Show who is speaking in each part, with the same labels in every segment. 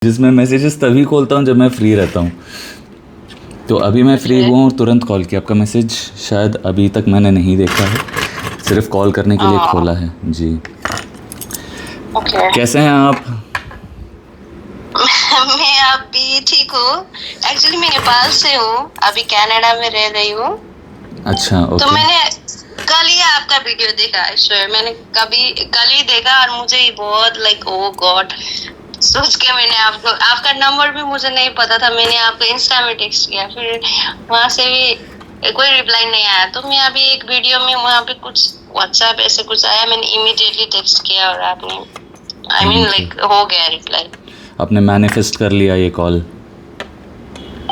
Speaker 1: जिसमें मैसेजेस तभी खोलता हूँ जब मैं फ्री रहता हूँ। तो अभी मैं फ्री हुआ और तुरंत कॉल किया। आपका मैसेज शायद अभी तक मैंने नहीं देखा है, सिर्फ कॉल करने के लिए खोला है जी।
Speaker 2: ओके।
Speaker 1: कैसे हैं आप?
Speaker 2: मैं अभी ठीक हूँ। एक्चुअली मैं नेपाल से हूँ, अभी कनाडा में रह रही हूँ।
Speaker 1: अच्छा,
Speaker 2: तो
Speaker 1: ओके।
Speaker 2: मैंने कल ही आपका वीडियो देखा। मैंने कल ही देखा और मुझे ही बहुत ओ गॉड सोच के मैंने आपका नंबर भी मुझे नहीं पता था। मैंने आपको इंस्टा में टेक्स्ट किया, फिर वहां से भी कोई रिप्लाई नहीं आया। तो मैं अभी एक वीडियो में वहां पे कुछ व्हाट्सएप ऐसे कुछ आया, मैंने इमीडिएटली टेक्स्ट किया और आपने हो गया रिप्लाई।
Speaker 1: आपने मैनिफेस्ट कर लिया ये कॉल?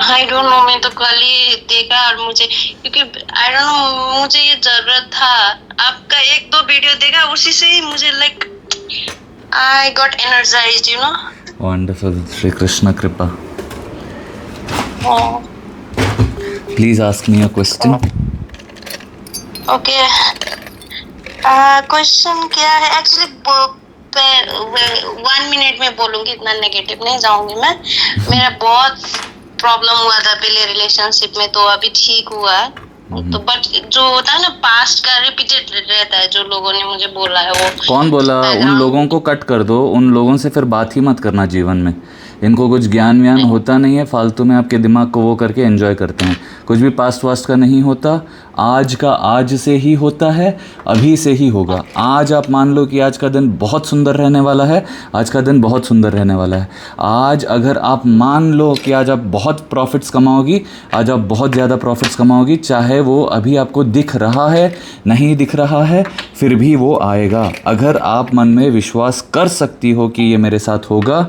Speaker 2: आई डोंट नो, मैं तो कल ही देखा और मुझे क्योंकि आई डोंट नो मुझे ये जरूरत था। आपका एक दो वीडियो देखा, उसी से ही मुझे I got energized you know.
Speaker 1: Wonderful, Shri Krishna कृपा। Please ask me a question.
Speaker 2: Okay, question क्या है? एक्चुअली 1 मिनट में बोलूंगी, इतना नेगेटिव नहीं जाऊंगी मैं। मेरा बहुत प्रॉब्लम हुआ था पहले रिलेशनशिप में, तो अभी ठीक हुआ। तो बट जो होता है ना, पास्ट का रिपीटेड रहता है। जो लोगों ने मुझे बोला है वो
Speaker 1: कौन बोला? उन लोगों को कट कर दो, उन लोगों से फिर बात ही मत करना जीवन में। इनको कुछ ज्ञान व्यान होता नहीं है, फालतू में आपके दिमाग को वो करके एंजॉय करते हैं। कुछ भी पास्ट वास्ट का नहीं होता, आज का आज से ही होता है, अभी से ही होगा। आज आप मान लो कि आज का दिन बहुत सुंदर रहने वाला है, आज का दिन बहुत सुंदर रहने वाला है। आज अगर आप मान लो कि आज आप बहुत प्रॉफिट्स कमाओगी, आज आप बहुत ज़्यादा प्रॉफिट्स कमाओगी, चाहे वो अभी आपको दिख रहा है, नहीं दिख रहा है, फिर भी वो आएगा। अगर आप मन में विश्वास कर सकती हो कि ये मेरे साथ होगा,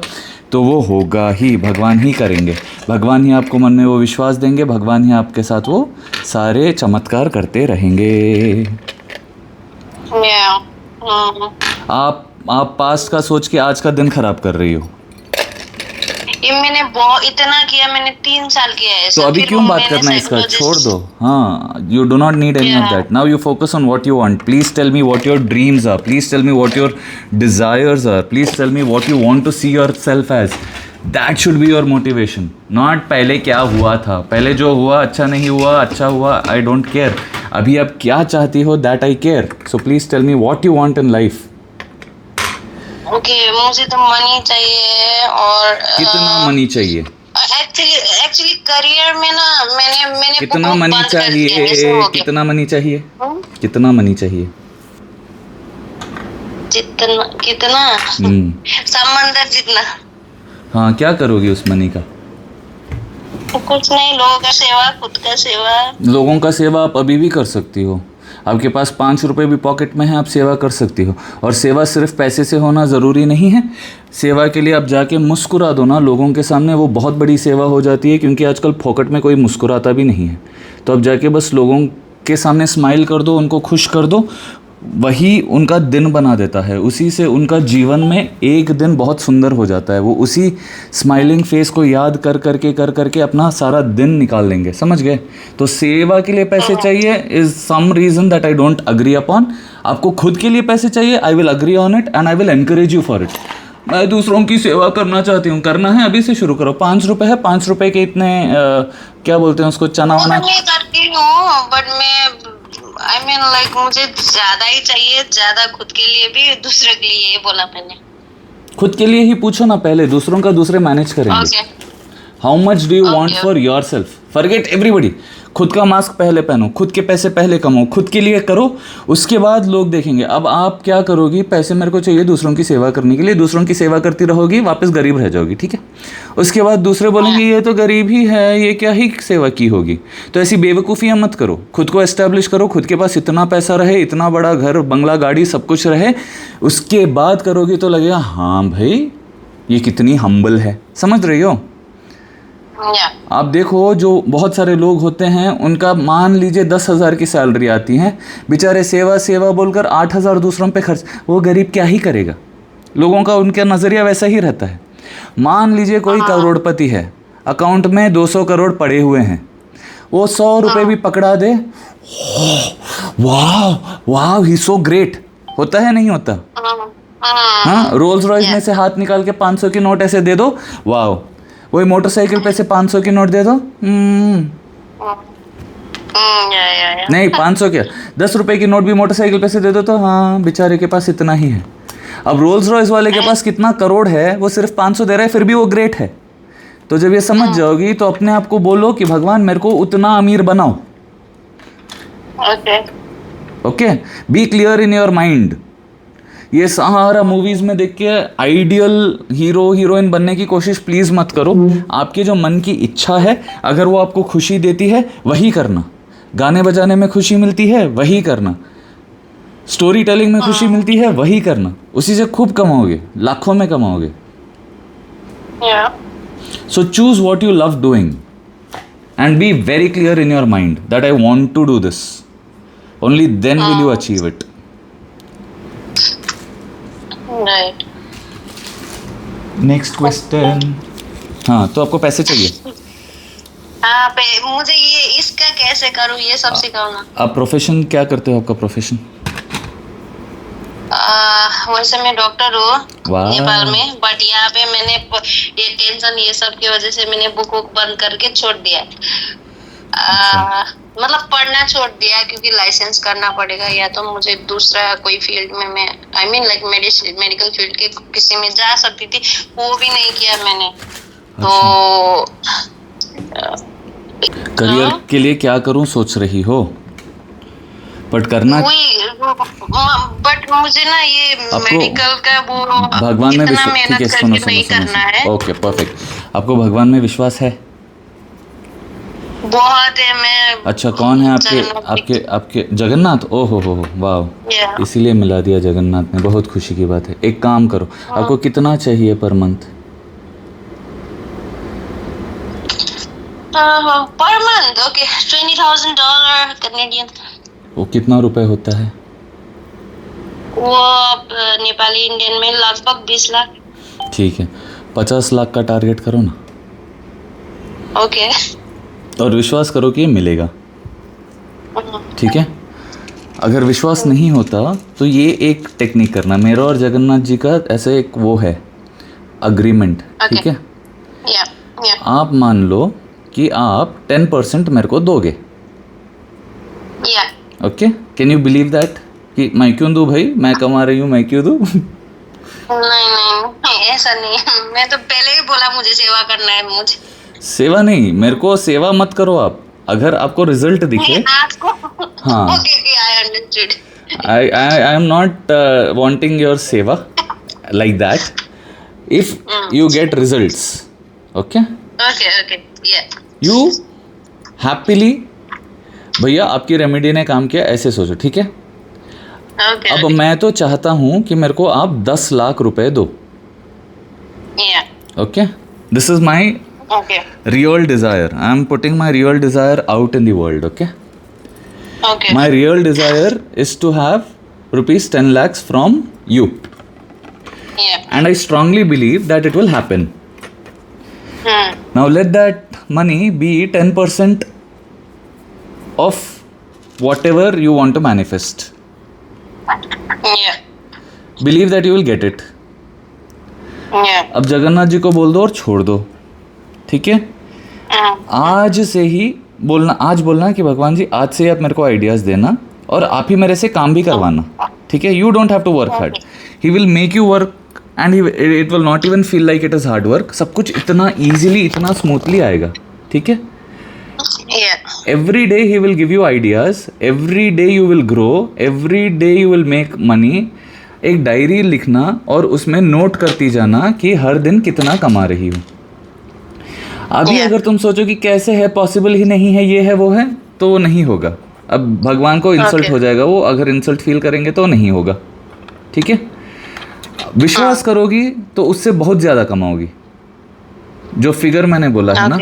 Speaker 1: तो वो होगा ही। भगवान ही करेंगे, भगवान ही आपको मन में वो विश्वास देंगे, भगवान ही आपके साथ वो सारे चमत्कार करते रहेंगे। आप पास्ट का सोच के आज का दिन खराब कर रही हो।
Speaker 2: ये मैंने बहुत इतना किया, मैंने 3 साल किया है।
Speaker 1: तो अभी क्यों बात करना है इसका? छोड़ दो। हाँ, you do not need any of that. Now you focus on what you want. Please tell me what your dreams are, please tell me what your desires are, please tell me what you want to see yourself as. That should be your motivation, not पहले क्या हुआ था, पहले जो हुआ अच्छा नहीं हुआ, अच्छा हुआ, आई डोंट केयर। अभी आप क्या चाहती हो, that I care. So please tell me what you want in life.
Speaker 2: Okay, मुझे तो मनी चाहिए। और
Speaker 1: कितना मनी चाहिए?
Speaker 2: एक्चुअली करियर में ना मैंने
Speaker 1: कितना मनी चाहिए? कितना मनी चाहिए? कितना मनी चाहिए?
Speaker 2: कितना समंदर जितना।
Speaker 1: हाँ, क्या करोगी उस मनी का?
Speaker 2: कुछ नहीं, लोगों का सेवा, खुद का सेवा।
Speaker 1: लोगों का सेवा आप अभी भी कर सकती हो। आपके पास 5 रुपये भी पॉकेट में है, आप सेवा कर सकती हो। और सेवा सिर्फ पैसे से होना ज़रूरी नहीं है। सेवा के लिए आप जाके मुस्कुरा दो ना लोगों के सामने, वो बहुत बड़ी सेवा हो जाती है। क्योंकि आजकल फोकट में कोई मुस्कुराता भी नहीं है। तो आप जाके बस लोगों के सामने स्माइल कर दो, उनको खुश कर दो, वही उनका दिन बना देता है। उसी से उनका जीवन में एक दिन बहुत सुंदर हो जाता है। वो उसी स्माइलिंग फेस को याद कर करके अपना सारा दिन निकाल लेंगे। समझ गए? तो सेवा के लिए पैसे चाहिए is some reason that I don't agree upon. आपको खुद के लिए पैसे चाहिए, I will agree on it and I will encourage you for it. मैं दूसरों की सेवा करना चाहती हूँ, करना है अभी से शुरू करो। 5 रुपये है, 5 रुपये के इतने क्या बोलते हैं उसको, चना वना
Speaker 2: करती हूँ। बट मैं मुझे ज्यादा ही चाहिए, ज्यादा खुद के लिए भी, दूसरे के लिए। ये बोला मैंने।
Speaker 1: खुद के लिए ही पूछो ना पहले, दूसरों का दूसरे मैनेज करेंगे। How much do you want for your self? Forget everybody. खुद का मास्क पहले पहनो, खुद के पैसे पहले कमाओ, खुद के लिए करो, उसके बाद लोग देखेंगे। अब आप क्या करोगी? पैसे मेरे को चाहिए दूसरों की सेवा करने के लिए, दूसरों की सेवा करती रहोगी, वापस गरीब रह जाओगी, ठीक है? उसके बाद दूसरे बोलेंगे ये तो गरीब ही है, ये क्या ही सेवा की होगी। तो ऐसी बेवकूफ़ियाँ मत करो। खुद को एस्टैब्लिश करो, खुद के पास इतना पैसा रहे, इतना बड़ा घर बंगला गाड़ी सब कुछ रहे, उसके बाद करोगी तो लगेगा हाँ भाई ये कितनी हम्बल है। समझ रही हो? आप देखो, जो बहुत सारे लोग होते हैं उनका मान लीजिए 10,000 की सैलरी आती है, बेचारे सेवा सेवा बोलकर 8,000 दूसरों पे खर्च। वो गरीब क्या ही करेगा? लोगों का उनका नज़रिया वैसा ही रहता है। मान लीजिए कोई करोड़पति है, अकाउंट में 200 करोड़ पड़े हुए हैं, वो 100 रुपये भी पकड़ा दे, वाह वाह ही सो ग्रेट, होता है नहीं होता? हाँ, रोल्स रॉयस में से हाथ निकाल के 500 की नोट ऐसे दे दो, वाह। वही मोटरसाइकिल पे से 500 की नोट दे दो, नहीं 500 क्या, 10 रुपए की नोट भी मोटरसाइकिल पे से दे दो तो हाँ बेचारे के पास इतना ही है। अब रोल्स रॉयस वाले के पास कितना करोड़ है, वो सिर्फ 500 दे रहा है, फिर भी वो ग्रेट है। तो जब ये समझ जाओगी तो अपने आप को बोलो कि भगवान मेरे को उतना अमीर बनाओ। Okay, be clear in your mind. ये सारा मूवीज में देख के आइडियल हीरो हीरोइन बनने की कोशिश प्लीज मत करो। आपके जो मन की इच्छा है, अगर वो आपको खुशी देती है वही करना। गाने बजाने में खुशी मिलती है वही करना, स्टोरी टेलिंग में खुशी मिलती है वही करना, उसी से खूब कमाओगे, लाखों में कमाओगे। So choose what you love doing and be very clear in your mind that I want to do this, only then will you achieve it.
Speaker 2: Right.
Speaker 1: Next question. हाँ, तो आपको पैसे चाहिए।
Speaker 2: हाँ, मुझे ये इसका कैसे करूँ ये सब सिखाओ ना।
Speaker 1: आप प्रोफेशन क्या करते हो, आपका प्रोफेशन?
Speaker 2: वैसे मैं डॉक्टर हूँ
Speaker 1: वाह।
Speaker 2: नेपाल में, बट यहाँ पे मैंने ये टेंशन ये सब की वजह से मैंने बुक बंद करके छोड़ दिया। मतलब पढ़ना छोड़ दिया क्योंकि लाइसेंस करना पड़ेगा, या तो मुझे दूसरा कोई फील्ड में मैं I mean like medical field के किसी में जा सकती थी, वो भी नहीं किया मैंने। तो
Speaker 1: करियर के लिए क्या करूं सोच रही हो, बट करना
Speaker 2: बट मुझे ना ये मेडिकल का वो
Speaker 1: भगवान में
Speaker 2: इतना
Speaker 1: ठीक है,
Speaker 2: मेहनत
Speaker 1: सुनो
Speaker 2: करके नहीं करना है।
Speaker 1: Okay perfect. आपको भगवान में विश्वास है?
Speaker 2: बहुत है। मैं
Speaker 1: अच्छा, कौन है आपके आपके आपके जगन्नाथ? ओ हो वाह, इसीलिए मिला दिया जगन्नाथ ने, बहुत खुशी की बात है। एक काम करो, आपको कितना चाहिए per month?
Speaker 2: Per month okay, $20,000 Canadian.
Speaker 1: वो कितना रुपए होता है?
Speaker 2: वो नेपाली इंडियन में लगभग 20 लाख।
Speaker 1: ठीक है, 50 लाख का टारगेट करो ना।
Speaker 2: ओके।
Speaker 1: और विश्वास करो कि ये मिलेगा, ठीक है? अगर विश्वास नहीं होता तो ये एक टेक्निक करना, मेरा और जगन्नाथ जी का ऐसे एक वो है अग्रीमेंट, ठीक है? आप मान लो कि आप 10% मेरे को दोगे, okay? Can you believe that कि मैं क्यों दूं भाई, मैं कमा रही हूँ, मैं क्यों दूं?
Speaker 2: नहीं ऐसा नहीं, मैं तो पहले ही बोला मुझे सेवा करना है। मुझे
Speaker 1: सेवा नहीं, मेरे को सेवा मत करो आप। अगर आपको रिजल्ट दिखे, हाँ,
Speaker 2: I understood.
Speaker 1: I am not wanting your seva like that. If you get results, okay?
Speaker 2: Okay, yeah.
Speaker 1: You happily, भैया आपकी रेमेडी ने काम किया, ऐसे सोचो, ठीक है?
Speaker 2: Okay.
Speaker 1: अब मैं तो चाहता हूँ कि मेरे को आप 10 लाख रुपए दो,
Speaker 2: Yeah.
Speaker 1: okay? This is my
Speaker 2: Okay.
Speaker 1: real desire. I am putting my real desire out in the world, okay?
Speaker 2: Okay.
Speaker 1: My real desire is to have rupees 10 lakhs from you.
Speaker 2: Yeah.
Speaker 1: And I strongly believe that it will happen. Now let that money be 10% of whatever you want to manifest.
Speaker 2: Yeah.
Speaker 1: Believe that you will get it.
Speaker 2: Yeah.
Speaker 1: अब जगन्नाथ जी को बोल दो और छोड़ दो, ठीक है? आज से ही बोलना, आज बोलना कि भगवान जी आज से ही आप मेरे को आइडियाज़ देना और आप ही मेरे से काम भी करवाना, ठीक है? You don't have to work hard, he will make you work and it will not even feel like it is hard work. सब कुछ इतना ईजिली, इतना स्मूथली आएगा, ठीक है? Every day he will give you ideas, every day you will grow, every day you will make money. एक diary लिखना और उसमें नोट करती जाना कि हर दिन कितना कमा रही हूँ। अभी अगर तुम सोचो कि कैसे है, पॉसिबल ही नहीं है, ये है वो है, तो वो नहीं होगा। अब भगवान को इंसल्ट हो जाएगा, वो अगर इंसल्ट फील करेंगे तो नहीं होगा, ठीक है? विश्वास करोगी तो उससे बहुत ज़्यादा कमाओगी, जो फिगर मैंने बोला है ना,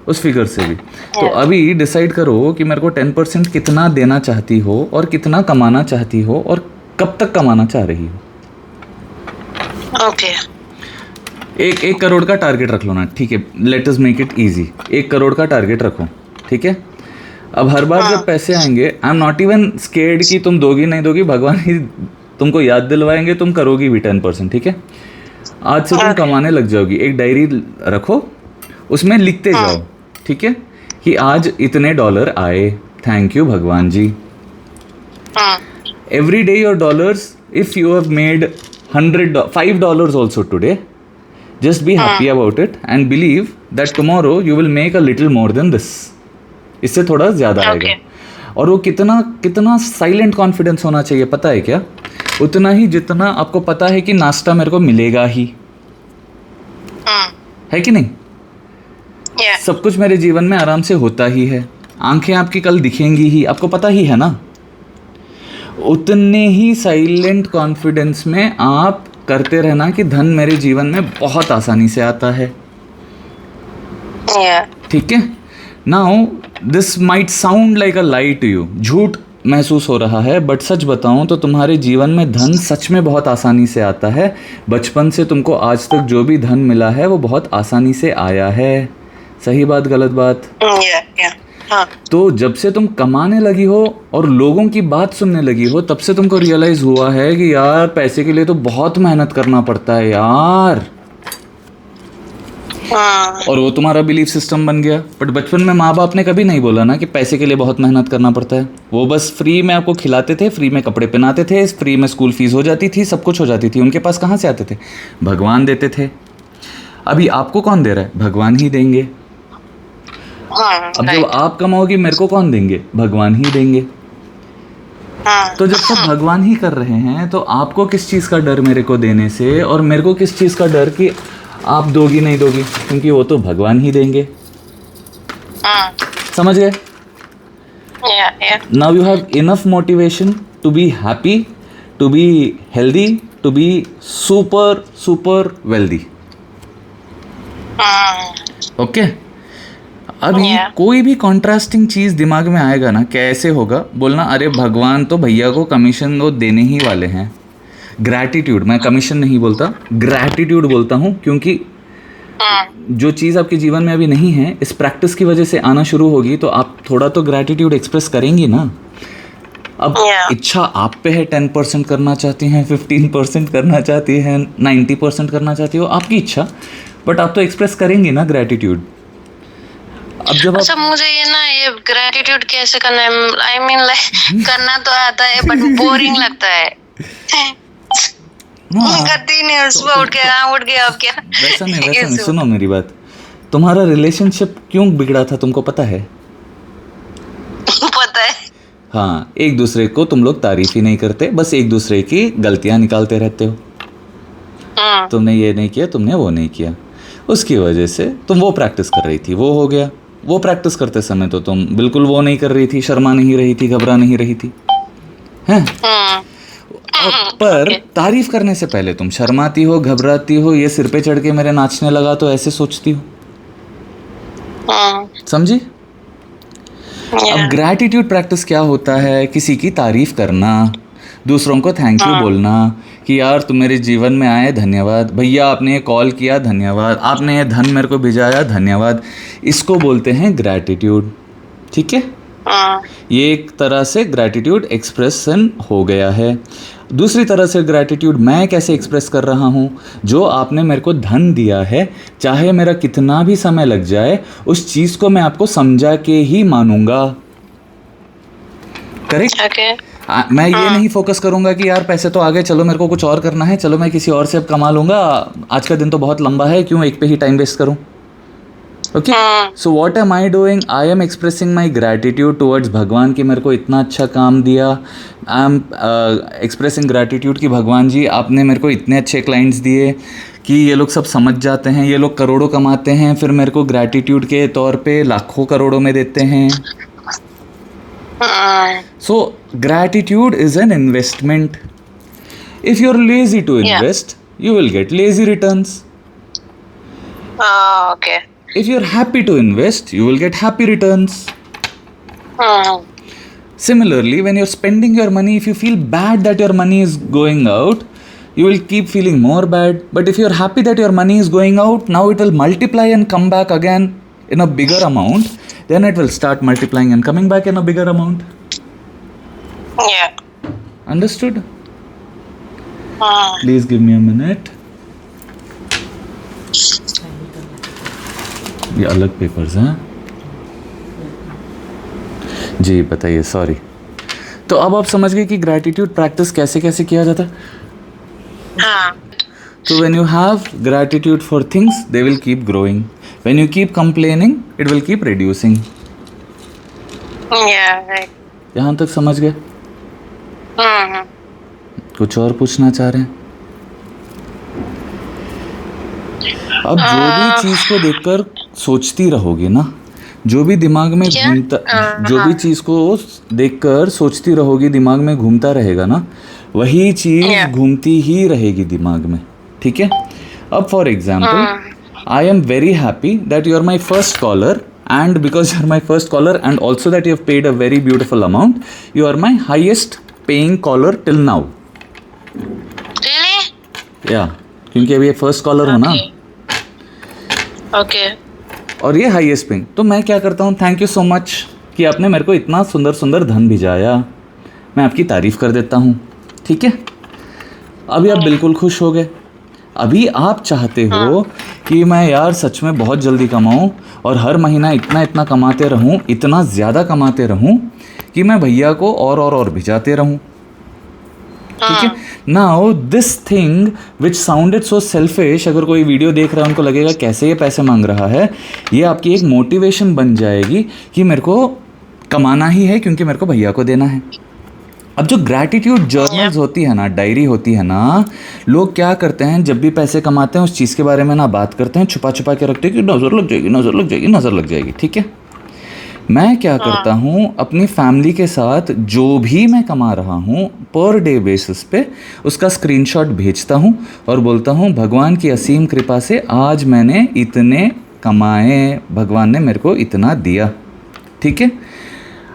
Speaker 1: उस फिगर से भी। तो अभी डिसाइड करो कि मेरे को 10% कितना देना चाहती हो और कितना कमाना चाहती हो और कब तक कमाना चाह रही हो।
Speaker 2: ओके।
Speaker 1: 1 करोड़ का टारगेट रख लो ना, ठीक है? Let us make it easy. 1 crore का टारगेट रखो, ठीक है? अब हर बार जब पैसे आएंगे, I am not even scared कि तुम दोगी नहीं दोगी, भगवान ही तुमको याद दिलवाएंगे, तुम करोगी भी 10%, ठीक है? आज से तुम कमाने लग जाओगी। एक डायरी रखो, उसमें लिखते जाओ, ठीक है, कि आज इतने डॉलर आए, थैंक यू भगवान जी। Every day your dollars, if you have made $5 also today, just be happy about it and believe that tomorrow you will make a little more than this. इससे थोड़ा ज़्यादा आएगा। और वो कितना कितना साइलेंट कॉन्फिडेंस होना चाहिए पता है क्या? उतना ही जितना आपको पता है कि नाश्ता मेरे को मिलेगा ही, है कि नहीं? सब कुछ मेरे जीवन में आराम से होता ही है, आंखें आपकी कल दिखेंगी ही, आपको पता ही है ना। उतने ही साइलेंट कॉन्फिडेंस में आप करते रहना कि धन मेरे जीवन में बहुत आसानी से आता है, ठीक है? Now this might sound like a lie to you, झूठ महसूस हो रहा है, बट सच बताऊं तो तुम्हारे जीवन में धन सच में बहुत आसानी से आता है। बचपन से तुमको आज तक जो भी धन मिला है वो बहुत आसानी से आया है। सही बात गलत बात? तो जब से तुम कमाने लगी हो और लोगों की बात सुनने लगी हो, तब से तुमको रियलाइज हुआ है कि यार पैसे के लिए तो बहुत मेहनत करना पड़ता है यार। और वो तुम्हारा बिलीफ सिस्टम बन गया। बट बचपन में माँ बाप ने कभी नहीं बोला ना कि पैसे के लिए बहुत मेहनत करना पड़ता है। वो बस फ्री में आपको खिलाते थे, फ्री में कपड़े पहनाते थे, फ्री में स्कूल फीस हो जाती थी, सब कुछ हो जाती थी। उनके पास कहाँ से आते थे? भगवान देते थे। अभी आपको कौन दे रहा है? भगवान ही देंगे। अब जब आप कमाओगी मेरे को कौन देंगे? भगवान ही देंगे। तो जब सब भगवान ही कर रहे हैं तो आपको किस चीज़ का डर मेरे को देने से, और मेरे को किस चीज़ का डर कि आप दोगी नहीं दोगी, क्योंकि वो तो भगवान ही देंगे। समझ गए? Now you have enough motivation to be happy, to be healthy, to be super super wealthy. Okay? अभी कोई भी कॉन्ट्रास्टिंग चीज़ दिमाग में आएगा ना, कैसे होगा? बोलना अरे भगवान तो भैया को कमीशन वो देने ही वाले हैं। ग्रैटिट्यूड, मैं कमीशन नहीं बोलता, ग्रैटिट्यूड बोलता हूँ, क्योंकि जो चीज़ आपके जीवन में अभी नहीं है, इस प्रैक्टिस की वजह से आना शुरू होगी, तो आप थोड़ा तो ग्रैटिट्यूड एक्सप्रेस करेंगी ना। अब इच्छा आप पे है, 10% करना चाहती हैं, 15% करना चाहती हैं, 90% करना चाहती हो, आपकी इच्छा, बट आप तो एक्सप्रेस करेंगी ना ग्रैटिट्यूड। अब जब
Speaker 2: अच्छा, मुझे ये ना, ये ग्रैटिट्यूड कैसे करना है? आई मीन लाइक करना तो आता है बट बोरिंग लगता है। करती नहीं, सुबह उठ गया अब क्या?
Speaker 1: वैसा नहीं, सुनो मेरी बात। तुम्हारा रिलेशनशिप क्यों बिगड़ा था तुमको पता है?
Speaker 2: पता है।
Speaker 1: हाँ, एक दूसरे को तुम लोग तारीफ ही नहीं करते, बस एक दूसरे की गलतियां निकालते रहते हो। तुमने ये नहीं किया, तुमने वो नहीं किया, उसकी वजह से तुम वो प्रैक्टिस कर रही थी, वो हो गया। वो प्रैक्टिस करते समय तो तुम बिल्कुल वो नहीं कर रही थी, शर्मा नहीं रही थी, घबरा नहीं रही थी, हैं? पर तारीफ करने से पहले तुम शर्माती हो, घबराती हो, ये सिर पे चढ़ के मेरे नाचने लगा तो ऐसे सोचती हो। समझी? अब ग्रैटिट्यूड प्रैक्टिस क्या होता है? किसी की तारीफ करना, दूसरों को थैंक यू बोलना कि यार तुम मेरे जीवन में आए, धन्यवाद भैया, आपने ये कॉल किया, धन्यवाद, आपने ये धन मेरे को भिजाया, धन्यवाद। इसको बोलते हैं ग्रैटिट्यूड, ठीक है? ये एक तरह से ग्रैटिट्यूड एक्सप्रेशन हो गया है। दूसरी तरह से ग्रैटिट्यूड मैं कैसे एक्सप्रेस कर रहा हूँ? जो आपने मेरे को धन दिया है, चाहे मेरा कितना भी समय लग जाए, उस चीज़ को मैं आपको समझा के ही मानूंगा। करेक्ट? मैं ये नहीं फोकस करूंगा कि यार पैसे तो आ गए, चलो मेरे को कुछ और करना है, चलो मैं किसी और से अब कमा लूंगा, आज का दिन तो बहुत लंबा है, क्यों एक पे ही टाइम वेस्ट करूं? Okay, so what am I doing? I am expressing my gratitude towards भगवान कि मेरे को इतना अच्छा काम दिया। आई एम एक्सप्रेसिंग ग्रैटिट्यूड कि भगवान जी आपने मेरे को इतने अच्छे क्लाइंट्स दिए कि ये लोग सब समझ जाते हैं, ये लोग करोड़ों कमाते हैं, फिर मेरे को ग्रैटिट्यूड के तौर पे लाखों करोड़ों में देते हैं। So gratitude is an investment. If you're lazy to invest, you will get lazy returns.
Speaker 2: Okay.
Speaker 1: If you're happy to invest, you will get happy returns. Similarly, when you're spending your money, if you feel bad that your money is going out, you will keep feeling more bad. But if you're happy that your money is going out, now it will multiply and come back again in a bigger amount. Then it will start multiplying and coming back in a bigger amount.
Speaker 2: Yeah.
Speaker 1: Understood?
Speaker 2: हाँ
Speaker 1: please give me a minute. ये अलग papers हैं जी, बताइए, sorry. तो अब आप समझ गए कि ग्रैटिट्यूड प्रैक्टिस कैसे कैसे किया जाता है।
Speaker 2: हाँ
Speaker 1: So when you have gratitude for things, they will keep growing. When you keep complaining, it will keep reducing.
Speaker 2: right.
Speaker 1: यहाँ तक समझ गए?
Speaker 2: हम्म
Speaker 1: कुछ और पूछना चाह रहे हैं? अब जो भी चीज को देखकर सोचती रहोगे ना, जो भी दिमाग में घूमता, जो भी चीज को देखकर सोचती रहोगी, दिमाग में घूमता रहेगा ना, वही चीज घूमती ही रहेगी दिमाग में, ठीक है। अब for example, I am very happy that you are my first caller, and because you are my first caller and also that you have paid a very beautiful amount, you are my highest paying caller till now.
Speaker 2: Really?
Speaker 1: Yeah, क्योंकि अभी first caller हो ना।
Speaker 2: Okay.
Speaker 1: और ये highest paying. तो मैं क्या करता हूँ, थैंक यू सो मच कि आपने मेरे को इतना सुंदर सुंदर धन भिजाया, मैं आपकी तारीफ़ कर देता हूँ, ठीक है। अभी आप बिल्कुल खुश हो गए। अभी आप चाहते हो कि मैं यार सच में बहुत जल्दी कमाऊँ और हर महीना इतना इतना कमाते रहूँ, इतना ज़्यादा कमाते रहूँ कि मैं भैया को और भिजाते रहूँ, ठीक है। Now this thing which sounded so selfish, अगर कोई वीडियो देख रहा है उनको लगेगा कैसे ये पैसे मांग रहा है, ये आपकी एक मोटिवेशन बन जाएगी कि मेरे को कमाना ही है क्योंकि मेरे को भैया को देना है। अब जो ग्रैटिट्यूड जर्नल्स होती है ना, डायरी होती है ना, लोग क्या करते हैं, जब भी पैसे कमाते हैं उस चीज़ के बारे में ना बात करते हैं, छुपा छुपा के रखते हैं कि नज़र लग जाएगी, नज़र लग जाएगी, नज़र लग जाएगी, ठीक है। मैं क्या करता हूँ, अपनी फैमिली के साथ जो भी मैं कमा रहा हूँ पर डे बेसिस पे उसका स्क्रीनशॉट भेजता हूँ और बोलता हूँ भगवान की असीम कृपा से आज मैंने इतने कमाए, भगवान ने मेरे को इतना दिया, ठीक है।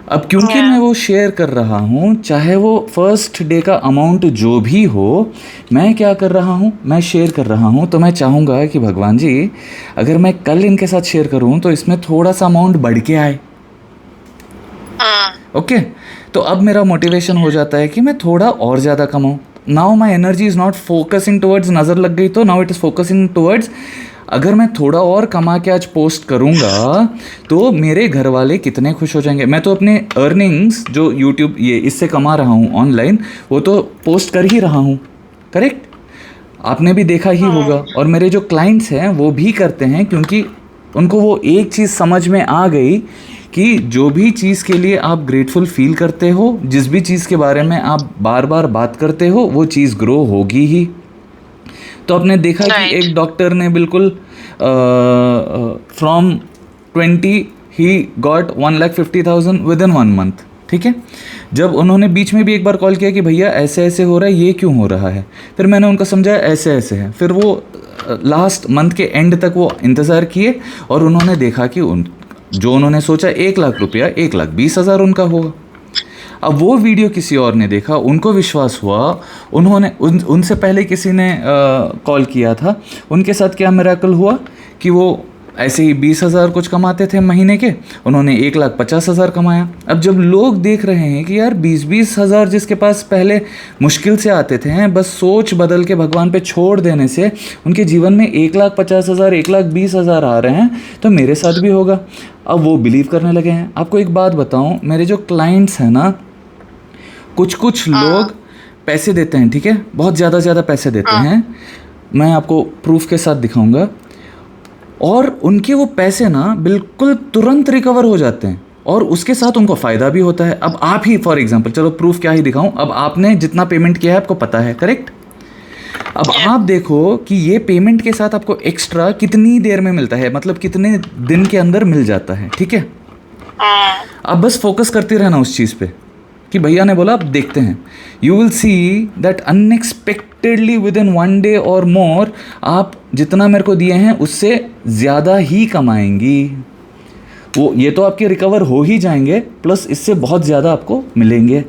Speaker 1: अब क्योंकि मैं वो शेयर कर रहा हूँ, चाहे वो फर्स्ट डे का अमाउंट जो भी हो, मैं क्या कर रहा हूँ, मैं शेयर कर रहा हूँ, तो मैं चाहूँगा कि भगवान जी अगर मैं कल इनके साथ शेयर करूँ तो इसमें थोड़ा सा अमाउंट बढ़ के आए, ओके। तो अब मेरा मोटिवेशन हो जाता है कि मैं थोड़ा और ज़्यादा कमाऊँ। Now my energy is not focusing towards नज़र लग गई, तो now it is focusing towards अगर मैं थोड़ा और कमा के आज पोस्ट करूँगा तो मेरे घर वाले कितने खुश हो जाएंगे। मैं तो अपने अर्निंग्स जो यूट्यूब ये इससे कमा रहा हूँ ऑनलाइन, वो तो पोस्ट कर ही रहा हूँ, करेक्ट, आपने भी देखा ही होगा। और मेरे जो क्लाइंट्स हैं वो भी करते हैं क्योंकि उनको वो एक चीज़ समझ में आ गई कि जो भी चीज़ के लिए आप ग्रेटफुल फील करते हो, जिस भी चीज़ के बारे में आप बार बार बात करते हो, वो चीज़ ग्रो होगी ही। तो आपने देखा कि एक डॉक्टर ने बिल्कुल from 20 he got 1,50,000 with in 1 month, ठीक है। जब उन्होंने बीच में भी एक बार कॉल किया कि भैया ऐसे ऐसे हो रहा है, ये क्यों हो रहा है, फिर मैंने उनको समझाया ऐसे ऐसे है। फिर वो लास्ट मंथ के एंड तक वो इंतज़ार किए और उन्होंने देखा कि जो उन्होंने सोचा 1 लाख रुपया 1,20,000 उनका होगा। अब वो वीडियो किसी और ने देखा, उनको विश्वास हुआ, उन्होंने उनसे पहले किसी ने कॉल किया था, उनके साथ क्या मिरेकल हुआ कि वो ऐसे ही 20,000 कुछ कमाते थे महीने के, उन्होंने 1,50,000 कमाया। अब जब लोग देख रहे हैं कि यार 20,000 जिसके पास पहले मुश्किल से आते थे, बस सोच बदल के भगवान पे छोड़ देने से उनके जीवन में 1,50,000 1,20,000 आ रहे हैं, तो मेरे साथ भी होगा। अब वो बिलीव करने लगे हैं। आपको एक बात बताऊं, मेरे जो क्लाइंट्स हैं ना, कुछ लोग पैसे देते हैं, ठीक है, बहुत ज़्यादा पैसे देते हैं, मैं आपको प्रूफ के साथ दिखाऊंगा, और उनके वो पैसे ना बिल्कुल तुरंत रिकवर हो जाते हैं और उसके साथ उनको फ़ायदा भी होता है। अब आप ही फॉर एग्जांपल, चलो प्रूफ क्या ही दिखाऊं, अब आपने जितना पेमेंट किया है आपको पता है, करेक्ट। अब आप देखो कि ये पेमेंट के साथ आपको एक्स्ट्रा कितनी देर में मिलता है, मतलब कितने दिन के अंदर मिल जाता है, ठीक है। आप बस फोकस करते रहना उस चीज़ पे कि भैया ने बोला, अब देखते हैं, you will see that unexpectedly with in 1 day और मोर आप जितना मेरे को दिए हैं उससे ज़्यादा ही कमाएंगी। वो ये तो आपके रिकवर हो ही जाएंगे, प्लस इससे बहुत ज़्यादा आपको मिलेंगे।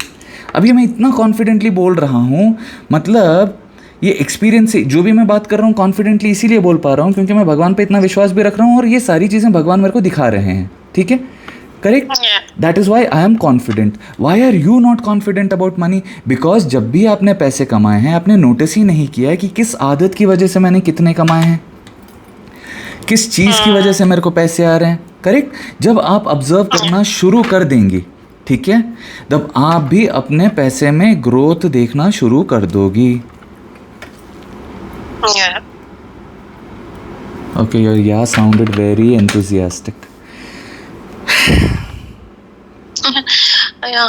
Speaker 1: अभी मैं इतना कॉन्फिडेंटली बोल रहा हूँ, मतलब ये एक्सपीरियंस से जो भी मैं बात कर रहा हूँ कॉन्फिडेंटली इसीलिए बोल पा रहा हूँ क्योंकि मैं भगवान पे इतना विश्वास भी रख रहा हूँ और ये सारी चीज़ें भगवान मेरे को दिखा रहे हैं, ठीक है। Correct? That is why I am confident. Why are you not confident about money? Because जब भी आपने पैसे कमाए हैं, आपने नोटिस ही नहीं किया है कि किस आदत की वजह से मैंने कितने कमाए हैं, किस चीज़ की वजह से मेरे को पैसे आ रहे हैं. करेक्ट? जब आप ऑब्जर्व करना शुरू कर देंगी, ठीक है, तब आप भी अपने पैसे में ग्रोथ देखना शुरू कर दोगी. ओके, योर या साउंडेड वेरी एंथुसियास्टिक.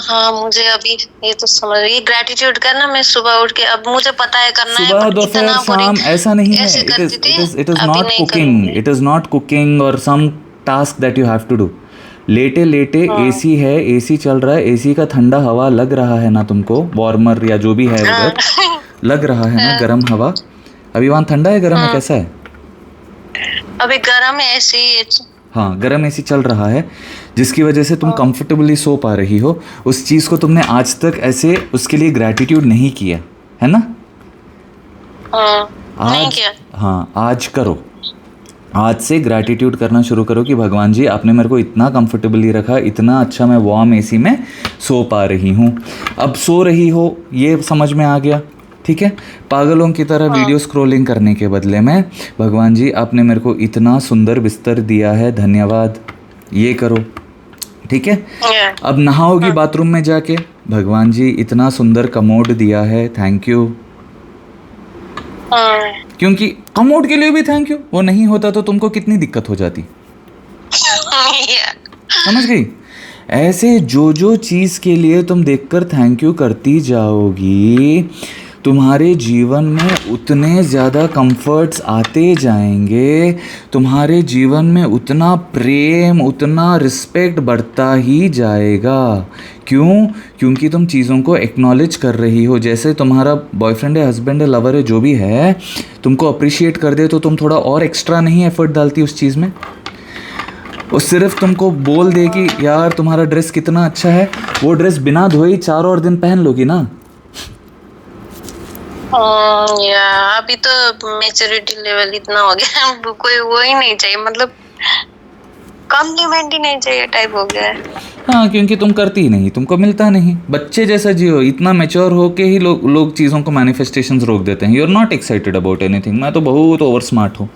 Speaker 2: हाँ, मुझे अभी ये तो समझ रही, ग्रेटिट्यूड करना मैं सुबह उठ के, अब मुझे पता है करना है,
Speaker 1: सुबह
Speaker 2: but
Speaker 1: दोपहर
Speaker 2: इतना
Speaker 1: शाम
Speaker 2: boring
Speaker 1: ऐसा नहीं है.
Speaker 2: ऐसे
Speaker 1: इट
Speaker 2: करती थी,
Speaker 1: इज
Speaker 2: अभी
Speaker 1: नॉट
Speaker 2: नहीं
Speaker 1: कुकिंग.
Speaker 2: करूंगी।
Speaker 1: इट इज नॉट कुकिंग और some task that you have to do. लेटे लेटे एसी है, एसी चल रहा है, एसी का ठंडा हवा लग रहा है ना तुमको, वार्मर या जो भी है उधर लग रहा है ना, गर्म हवा. अभी वहाँ ठंडा है, गर्म है, कैसा है?
Speaker 2: अभी गर्म है ऐसे ही.
Speaker 1: हाँ, गर्म एसी चल रहा है, जिसकी वजह से तुम कंफर्टेबली सो पा रही हो. उस चीज़ को तुमने आज तक ऐसे उसके लिए ग्रैटिट्यूड नहीं किया है ना?
Speaker 2: नहीं
Speaker 1: आज,
Speaker 2: किया.
Speaker 1: हाँ, आज करो. आज से ग्रैटिट्यूड करना शुरू करो कि भगवान जी, आपने मेरे को इतना कंफर्टेबली रखा, इतना अच्छा मैं वार्म एसी में सो पा रही हूँ. अब सो रही हो, ये समझ में आ गया, ठीक है? पागलों की तरह वीडियो स्क्रॉलिंग करने के बदले में, भगवान जी आपने मेरे को इतना सुंदर बिस्तर दिया है, धन्यवाद, ये करो, ठीक है? अब नहाओगी बाथरूम में जाके, भगवान जी इतना सुंदर कमोड दिया है, थैंक यू. क्योंकि कमोड के लिए भी थैंक यू. वो नहीं होता तो तुमको कितनी दिक्कत हो जाती. समझ गई? ऐसे जो चीज़ के लिए तुम देखकर थैंक यू करती जाओगी, तुम्हारे जीवन में उतने ज़्यादा कंफर्ट्स आते जाएंगे, तुम्हारे जीवन में उतना प्रेम, उतना रिस्पेक्ट बढ़ता ही जाएगा. क्यों? क्योंकि तुम चीज़ों को एक्नॉलेज कर रही हो. जैसे तुम्हारा बॉयफ्रेंड है, हस्बैंड है, लवर है, जो भी है, तुमको अप्रिशिएट कर दे तो तुम थोड़ा और एक्स्ट्रा नहीं एफर्ट डालती उस चीज़ में. वो सिर्फ तुमको बोल दे कि यार तुम्हारा ड्रेस कितना अच्छा है, वो ड्रेस बिना धोए 4 और दिन पहन लोगी ना.
Speaker 2: अभी तो मैच्योरिटी लेवल इतना हो गया, कोई वो ही नहीं चाहिए, मतलब कॉम्प्लीमेंट ही नहीं चाहिए टाइप हो गया है.
Speaker 1: हाँ, क्योंकि तुम करती ही नहीं, तुमको मिलता नहीं. बच्चे जैसा जियो. इतना मैच्योर हो के ही लोग चीज़ों को मैनिफेस्टेशंस रोक देते हैं. You are not excited about anything. मैं तो बहुत ओवर स्मार्ट हूँ.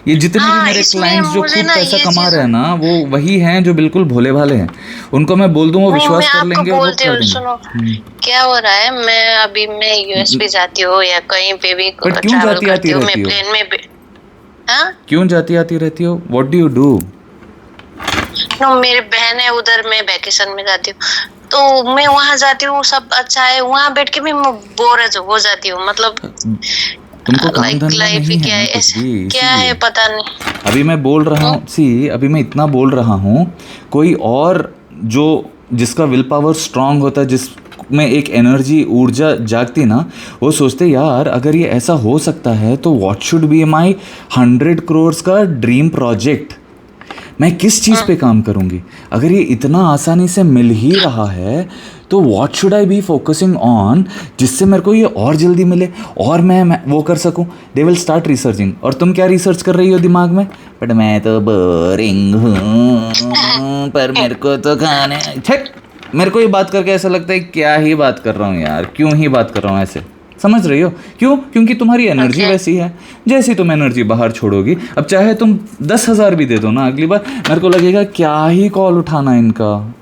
Speaker 1: ये जितने भी मेरे क्लाइंट्स जो खूब पैसा कमा रहे हैं ना, वो वही हैं जो बिल्कुल भोले भाले हैं. उनको मैं बोल दूँ, वो विश्वास कर लेंगे और वो कर देंगे.
Speaker 2: सुनो क्या हो रहा है, मैं यूएस भी जाती हूँ या कहीं पे भी
Speaker 1: क्यों जाती आती रहती हो?
Speaker 2: प्लेन में
Speaker 1: क्यों जाती आती रहती हो? What do you do?
Speaker 2: No, मेरी बहन है उधर, मैं वैकेशन में जाती हूँ तो मैं वहाँ जाती हूँ, सब अच्छा है, वहाँ बैठ के भी मैं बोर हो जाती हूँ. मतलब
Speaker 1: तुमको काम धंधा नहीं है ना कुछ भी,
Speaker 2: क्या है पता नहीं.
Speaker 1: अभी मैं बोल रहा हूँ, अभी मैं इतना बोल रहा हूँ, कोई और जो जिसका विल पावर स्ट्रांग होता है, जिसमें एक एनर्जी, ऊर्जा जागती ना, वो सोचते यार अगर ये ऐसा हो सकता है तो what should be my 100 crore का ड्रीम प्रोजेक्ट. मैं किस चीज़ पे काम करूँगी? अगर ये इतना आसानी से मिल ही रहा है तो what should I be focusing on, जिससे मेरे को ये और जल्दी मिले और मैं वो कर सकूँ. They will start researching. और तुम क्या रिसर्च कर रही हो दिमाग में? बट मैं तो बोरिंग हूँ, पर मेरे को तो खाने. मेरे को ये बात करके ऐसा लगता है क्या ही बात कर रहा हूँ यार, क्यों ही बात कर रहा हूँ ऐसे. समझ रही हो क्यों? क्योंकि तुम्हारी एनर्जी वैसी है. जैसी तुम एनर्जी बाहर छोड़ोगी, अब चाहे तुम 10,000 भी दे दो ना, अगली बार मेरे को लगेगा क्या ही कॉल उठाना इनका,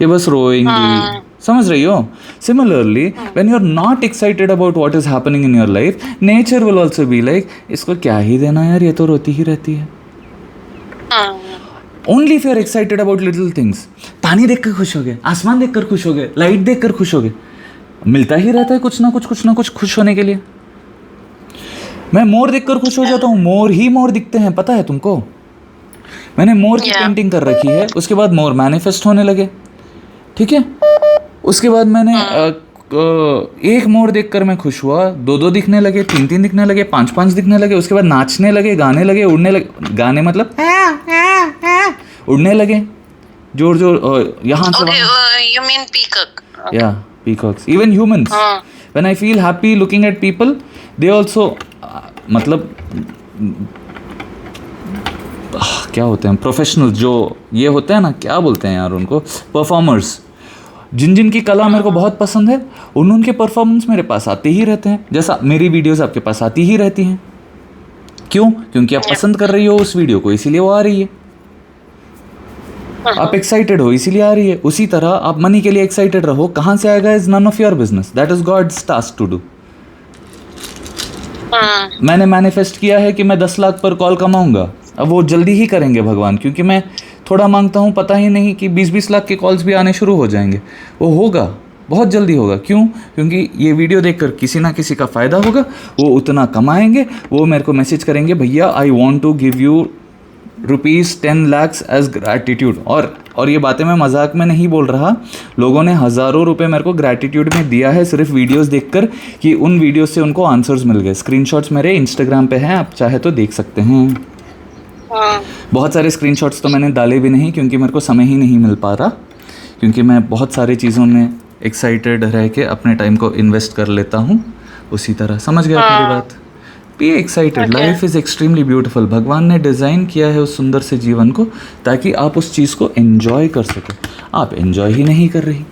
Speaker 1: ये बस रोएंगी. समझ रही हो? Similarly when you are not excited about what is happening in your life, nature will also be like, इसको क्या ही देना यार, ये तो रोती ही रहती है. Only if you are excited about little things. पानी देखकर खुश हो गए, आसमान देखकर खुश हो गए, लाइट देखकर खुश हो गए. मिलता ही रहता है कुछ ना कुछ खुश होने के लिए. मैं मोर देखकर खुश हो जाता हूँ. मोर ही मोर दिखते हैं, पता है तुमको? मैंने मोर की पेंटिंग कर रखी है. उसके बाद मोर मैनिफेस्ट होने लगे, ठीक है? उसके बाद मैंने एक मोर देखकर मैं खुश हुआ, 2 दिखने लगे, 3 दिखने लगे, 5 दिखने लगे. उसके बाद नाचने लगे, गाने लगे, उड़ने लगे. गाने मतलब उड़ने लगे जोर यहाँ से वहाँ.
Speaker 2: You mean peacock?
Speaker 1: या peacocks, even humans. When I feel happy looking at people, they also मतलब क्या होते हैं प्रोफेशनल, जो ये होते हैं ना, क्या बोलते हैं यार उनको, परफॉर्मर्स, जिनकी कला मेरे को बहुत पसंद है, उनके परफॉर्मेंस मेरे पास आते ही रहते हैं। जैसा मेरी वीडियोस आपके पास आती ही रहती हैं। क्यों? क्योंकि आप पसंद कर रही हो उस वीडियो को, इसीलिए वो आ रही है। आप एक्साइटेड हो इसीलिए आ रही है। उसी तरह आप मनी के लिए एक्साइटेड रहो, कहाँ से आएगा is none of your business, that is God's task to do. मैंने मैनिफेस्ट किया है कि मैं 10 लाख पर कॉल कमाऊंगा, अब वो जल्दी ही करेंगे भगवान, क्योंकि मैं थोड़ा मांगता हूँ, पता ही नहीं कि 20-20 लाख के कॉल्स भी आने शुरू हो जाएंगे। वो होगा, बहुत जल्दी होगा। क्यों? क्योंकि ये वीडियो देखकर किसी ना किसी का फ़ायदा होगा, वो उतना कमाएंगे, वो मेरे को मैसेज करेंगे, भैया I want to give you ₹10 lakhs as gratitude. और ये बातें मैं मजाक में नहीं बोल रहा, लोगों ने हज़ारों रुपए मेरे को ग्रैटिट्यूड में दिया है सिर्फ वीडियोस देखकर, कि उन वीडियोस से उनको आंसर्स मिल गए। स्क्रीनशॉट्स मेरे इंस्टाग्राम पे हैं, आप चाहे तो देख सकते हैं। बहुत सारे स्क्रीनशॉट्स तो मैंने डाले भी नहीं, क्योंकि मेरे को समय ही नहीं मिल पा रहा, क्योंकि मैं बहुत सारी चीज़ों में एक्साइटेड रह के अपने टाइम को इन्वेस्ट कर लेता हूँ। उसी तरह समझ गया मेरी बात? Be excited, life is extremely beautiful. भगवान ने डिज़ाइन किया है उस सुंदर से जीवन को ताकि आप उस चीज़ को एंजॉय कर सकें। आप एंजॉय ही नहीं कर रही।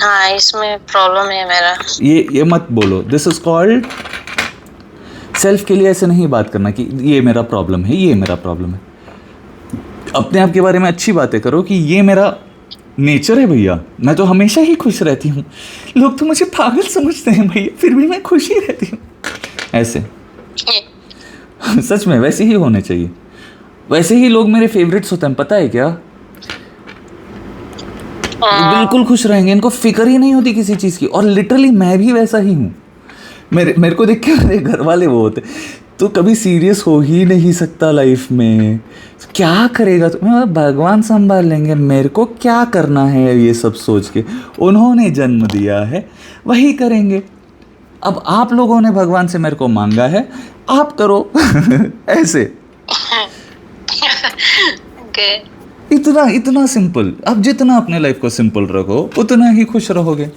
Speaker 2: हाँ, इसमें प्रॉब्लम है मेरा।
Speaker 1: ये मत बोलो, दिस इज कॉल्ड सेल्फ। के लिए ऐसे नहीं बात करना कि ये मेरा प्रॉब्लम है, ये मेरा प्रॉब्लम है। अपने आप के बारे में अच्छी बातें करो कि ये मेरा नेचर है भैया, मैं तो हमेशा ही खुश रहती हूँ। लोग तो मुझे पागल समझते हैं भैया, फिर भी मैं खुश ही रहती हूँ। ऐसे सच में वैसे ही होने चाहिए। वैसे ही लोग मेरे फेवरेट्स होते हैं, पता है क्या? बिल्कुल खुश रहेंगे, इनको फिक्र ही नहीं होती किसी चीज़ की। और लिटरली मैं भी वैसा ही हूँ। मेरे को देख के मेरे घर वाले वो होते, तो कभी सीरियस हो ही नहीं सकता लाइफ में, क्या करेगा तो? मैं भगवान संभाल लेंगे, मेरे को क्या करना है ये सब सोच के। उन्होंने जन्म दिया है, वही करेंगे। अब आप लोगों ने भगवान से मेरे को मांगा है, आप करो ऐसे। इतना सिंपल। अब जितना अपने लाइफ को सिंपल रखो उतना ही खुश रहोगे।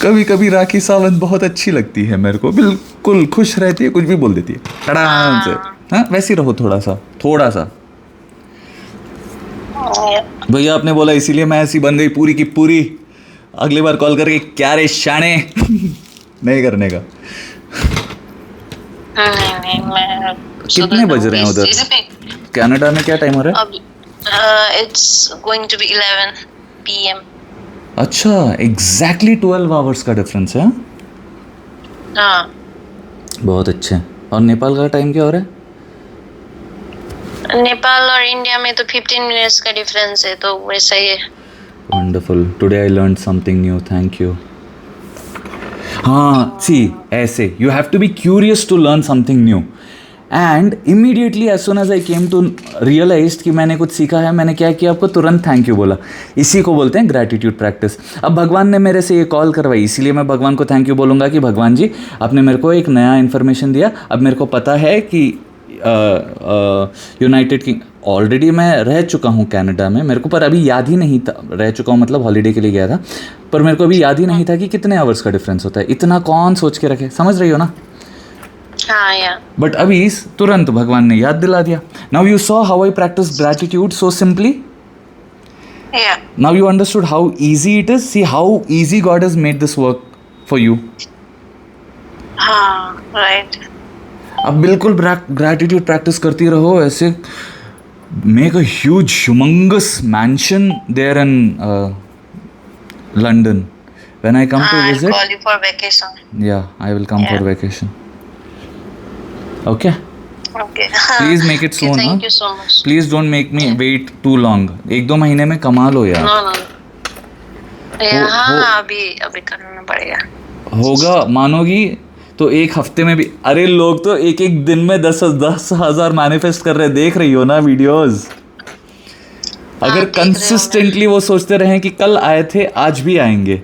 Speaker 1: कभी कभी राखी सावंत बहुत अच्छी लगती है मेरे को, बिल्कुल खुश रहती है, कुछ भी बोल देती है आराम से। हाँ, वैसे ही रहो थोड़ा सा। भैया आपने बोला इसीलिए मैं ऐसी बन गई पूरी की पूरी। अगली बार कॉल करके क्या रे शाने नहीं करने का।
Speaker 2: नहीं, मैं
Speaker 1: कितने बज रहे हैं उधर कनाडा में? क्या टाइम हो रहा है?
Speaker 2: It's going to be 11 PM।
Speaker 1: अच्छा, एग्जैक्टली 12 आवर्स का डिफरेंस है।
Speaker 2: हाँ,
Speaker 1: बहुत अच्छे। और नेपाल का टाइम क्या हो रहा है?
Speaker 2: नेपाल और इंडिया में तो 15 मिनट्स का डिफरेंस है, तो वैसा ही है।
Speaker 1: Wonderful, today I learned something new, thank you. हाँ, सी ऐसे you have to be curious to learn something new. And immediately as soon as I came to realize कि मैंने कुछ सीखा है, मैंने क्या किया, आपको तुरंत थैंक यू बोला। इसी को बोलते हैं ग्रैटिट्यूड प्रैक्टिस। अब भगवान ने मेरे से ये कॉल करवाई, इसीलिए मैं भगवान को थैंक यू बोलूँगा कि भगवान जी आपने मेरे को एक नया इन्फॉर्मेशन दिया। अब मेरे को पता है कि यूनाइटेड किंग, ऑलरेडी मैं रह चुका हूँ कनाडा में, मेरे को पर अभी याद ही नहीं था, रह चुका हूँ मतलब हॉलीडे के लिए गया था, पर मेरे को अभी याद ही नहीं था कि कितने आवर्स का डिफरेंस होता है। इतना कौन सोच के रखे, समझ रही हो ना?
Speaker 2: हाँ, या।
Speaker 1: बट अभी तुरंत भगवान ने याद दिला दिया। Now you saw how I practice gratitude so simply.
Speaker 2: Yeah.
Speaker 1: Now you understood how easy it is. See how easy God has made this work for you.
Speaker 2: हाँ, right.
Speaker 1: अब बिल्कुल ग्रैटिट्यूड प्रैक्टिस करती रहो ऐसे। Make a huge humongous mansion there in London. When I come to visit,
Speaker 2: I'll call you for vacation.
Speaker 1: yeah, I will come for vacation. Okay.
Speaker 2: Okay.
Speaker 1: Please make it soon.
Speaker 2: Thank you so much.
Speaker 1: Please don't make me wait too long. 1-2 महीने में कमा लो यार।
Speaker 2: No. हाँ, अभी करना पड़ेगा।
Speaker 1: होगा, मानोगी तो 1 हफ्ते में भी। अरे लोग तो एक दिन में 10,000 मैनिफेस्ट कर रहे, देख रही हो ना वीडियोस। अगर कंसिस्टेंटली वो सोचते रहें कि कल आए थे आज भी आएंगे,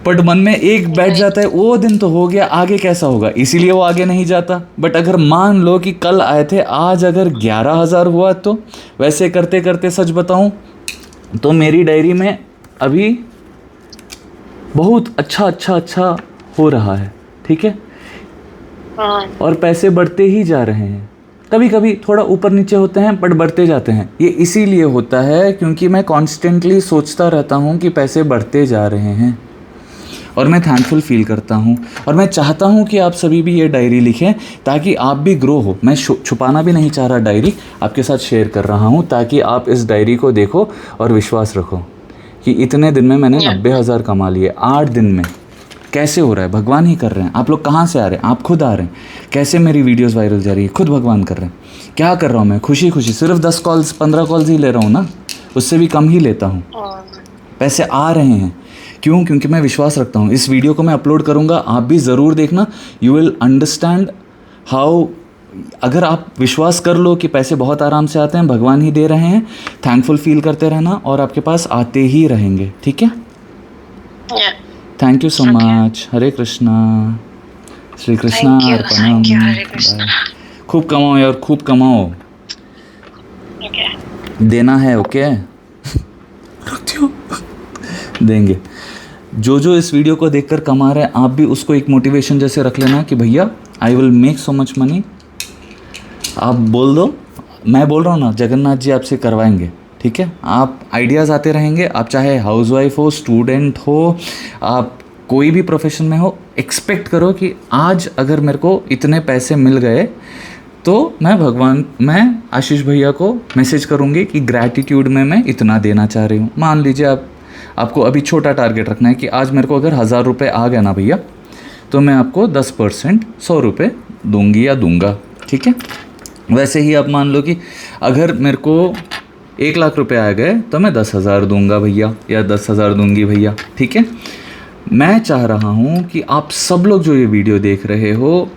Speaker 1: बट मन में एक बैठ जाता है वो दिन तो हो गया, आगे कैसा होगा, इसीलिए वो आगे नहीं जाता। बट अगर मान लो कि कल आए थे, आज अगर 11,000 हुआ, तो वैसे करते करते सच बताऊं तो मेरी डायरी में अभी बहुत अच्छा हो रहा है, ठीक है, और पैसे बढ़ते ही जा रहे हैं। कभी कभी थोड़ा ऊपर नीचे होते हैं बट बढ़ते जाते हैं। ये इसीलिए होता है क्योंकि मैं कॉन्स्टेंटली सोचता रहता हूँ कि पैसे बढ़ते जा रहे हैं और मैं थैंकफुल फील करता हूँ। और मैं चाहता हूँ कि आप सभी भी ये डायरी लिखें ताकि आप भी ग्रो हो। मैं छुपाना भी नहीं चाह रहा, डायरी आपके साथ शेयर कर रहा हूँ ताकि आप इस डायरी को देखो और विश्वास रखो कि इतने दिन में मैंने 90,000 कमा लिए। 8 दिन में कैसे हो रहा है? भगवान ही कर रहे हैं। आप लोग कहाँ से आ रहे हैं? आप खुद आ रहे हैं। कैसे मेरी वीडियोस वायरल जा रही है? खुद भगवान कर रहे हैं। क्या कर रहा हूँ मैं? खुशी खुशी सिर्फ 10 कॉल्स 15 कॉल्स ही ले रहा हूँ ना, उससे भी कम ही लेता हूँ। पैसे आ रहे हैं। क्यों? क्योंकि मैं विश्वास रखता हूँ। इस वीडियो को मैं अपलोड करूँगा, आप भी ज़रूर देखना। यू विल अंडरस्टैंड हाउ, अगर आप विश्वास कर लो कि पैसे बहुत आराम से आते हैं, भगवान ही दे रहे हैं, थैंकफुल फील करते रहना और आपके पास आते ही रहेंगे। ठीक है? Thank you so much. Hare Krishna. Shri Krishna अर्पणम। खूब कमाओ यार, खूब कमाओ। देना है, ओके? देंगे। जो इस वीडियो को देखकर कमा रहे हैं, आप भी उसको एक मोटिवेशन जैसे रख लेना कि भैया I will make so much money. आप बोल दो, मैं बोल रहा हूँ ना, जगन्नाथ जी आपसे करवाएंगे। ठीक है? आप आइडियाज़ आते रहेंगे। आप चाहे हाउसवाइफ हो, स्टूडेंट हो, आप कोई भी प्रोफेशन में हो, एक्सपेक्ट करो कि आज अगर मेरे को इतने पैसे मिल गए तो मैं आशीष भैया को मैसेज करूँगी कि ग्रैटिट्यूड में मैं इतना देना चाह रही हूँ। मान लीजिए आपको अभी छोटा टारगेट रखना है कि आज मेरे को अगर 1000 रुपये आ गया ना भैया, तो मैं आपको 10% 100 रुपये दूंगी या दूंगा। ठीक है? वैसे ही आप मान लो कि अगर मेरे को 1 लाख रुपए आ गए तो मैं 10,000 दूंगा भैया या 10,000 दूंगी भैया। ठीक है? मैं चाह रहा हूँ कि आप सब लोग जो ये वीडियो देख रहे हो,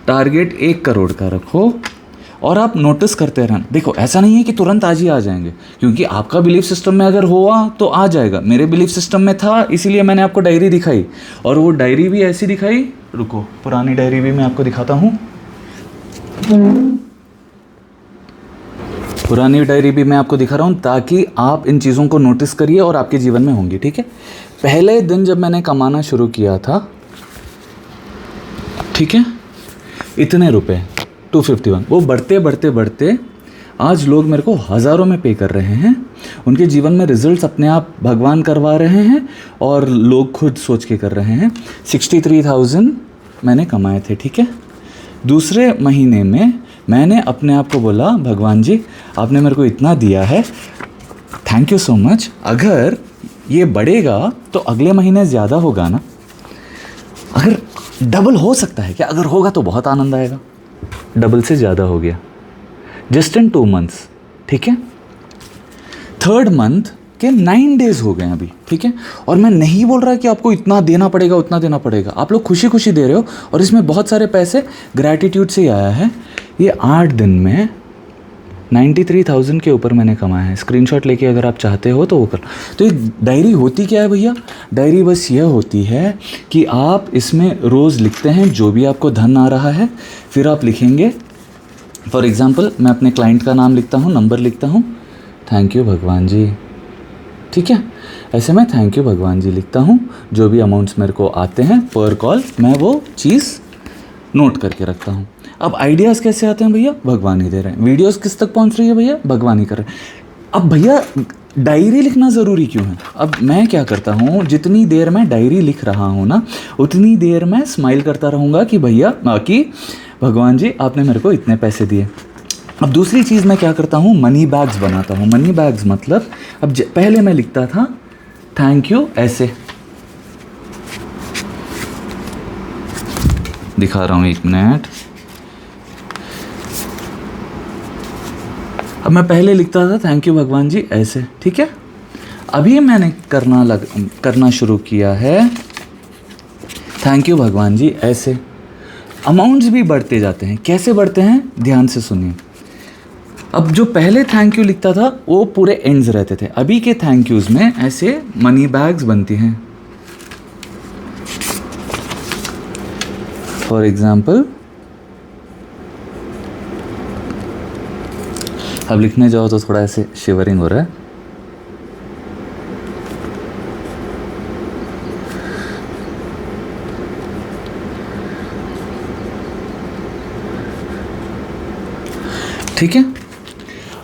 Speaker 1: टारगेट 1 करोड़ का रखो और आप नोटिस करते रहना। देखो, ऐसा नहीं है कि तुरंत आज ही आ जाएंगे, क्योंकि आपका बिलीफ सिस्टम में अगर हुआ तो आ जाएगा। मेरे बिलीफ सिस्टम में था, इसीलिए मैंने आपको डायरी दिखाई। और वो डायरी भी ऐसी दिखाई, रुको पुरानी डायरी भी मैं आपको दिखाता हूँ। पुरानी डायरी भी मैं आपको दिखा रहा हूँ ताकि आप इन चीज़ों को नोटिस करिए और आपके जीवन में होंगी। ठीक है? पहले दिन जब मैंने कमाना शुरू किया था, ठीक है, इतने रुपए 251, वो बढ़ते बढ़ते बढ़ते आज लोग मेरे को हज़ारों में पे कर रहे हैं। उनके जीवन में रिजल्ट्स अपने आप भगवान करवा रहे हैं और लोग खुद सोच के कर रहे हैं। 63,000 मैंने कमाए थे। ठीक है? दूसरे महीने में मैंने अपने आप को बोला, भगवान जी आपने मेरे को इतना दिया है, थैंक यू सो मच। अगर ये बढ़ेगा तो अगले महीने ज़्यादा होगा ना, अगर डबल हो सकता है क्या? अगर होगा तो बहुत आनंद आएगा। डबल से ज़्यादा हो गया जस्ट इन 2 मंथ्स। ठीक है? 3rd मंथ के 9 डेज हो गए अभी। ठीक है? और मैं नहीं बोल रहा कि आपको इतना देना पड़ेगा, उतना देना पड़ेगा। आप लोग खुशी खुशी दे रहे हो और इसमें बहुत सारे पैसे ग्रैटिट्यूड से ही आया है। ये 8 दिन में 93,000 के ऊपर मैंने कमाया है। स्क्रीनशॉट लेके अगर आप चाहते हो तो वो कर। तो एक डायरी होती क्या है भैया? डायरी बस यह होती है कि आप इसमें रोज़ लिखते हैं जो भी आपको धन आ रहा है। फिर आप लिखेंगे, फॉर एग्ज़ाम्पल मैं अपने क्लाइंट का नाम लिखता हूँ, नंबर लिखता हूँ, थैंक यू भगवान जी। ठीक है? ऐसे मैं थैंक यू भगवान जी लिखता हूँ। जो भी अमाउंट्स मेरे को आते हैं पर कॉल, मैं वो चीज़ नोट करके रखता हूँ। अब आइडियाज़ कैसे आते हैं भैया? भगवान ही दे रहे हैं। वीडियोस किस तक पहुँच रही है भैया? भगवान ही कर रहे हैं। अब भैया डायरी लिखना ज़रूरी क्यों है? अब मैं क्या करता हूँ, जितनी देर मैं डायरी लिख रहा हूँ ना, उतनी देर मैं स्माइल करता रहूँगा कि भैया कि भगवान जी आपने मेरे को इतने पैसे दिए। अब दूसरी चीज़ मैं क्या करता हूँ, मनी बैग्स बनाता हूँ। मनी बैग्स मतलब, अब पहले मैं लिखता था थैंक यू ऐसे, दिखा रहा हूँ 1 मिनट। अब मैं पहले लिखता था थैंक यू भगवान जी ऐसे। ठीक है? अभी मैंने करना शुरू किया है थैंक यू भगवान जी ऐसे। अमाउंट्स भी बढ़ते जाते हैं। कैसे बढ़ते हैं? ध्यान से सुनिए। अब जो पहले थैंक यू लिखता था वो पूरे एंड्स रहते थे। अभी के थैंक यूज़ में ऐसे मनी बैग्स बनती हैं। फॉर एग्जाम्पल, अब लिखने जाओ तो थोड़ा ऐसे शिवरिंग हो रहा है। ठीक है।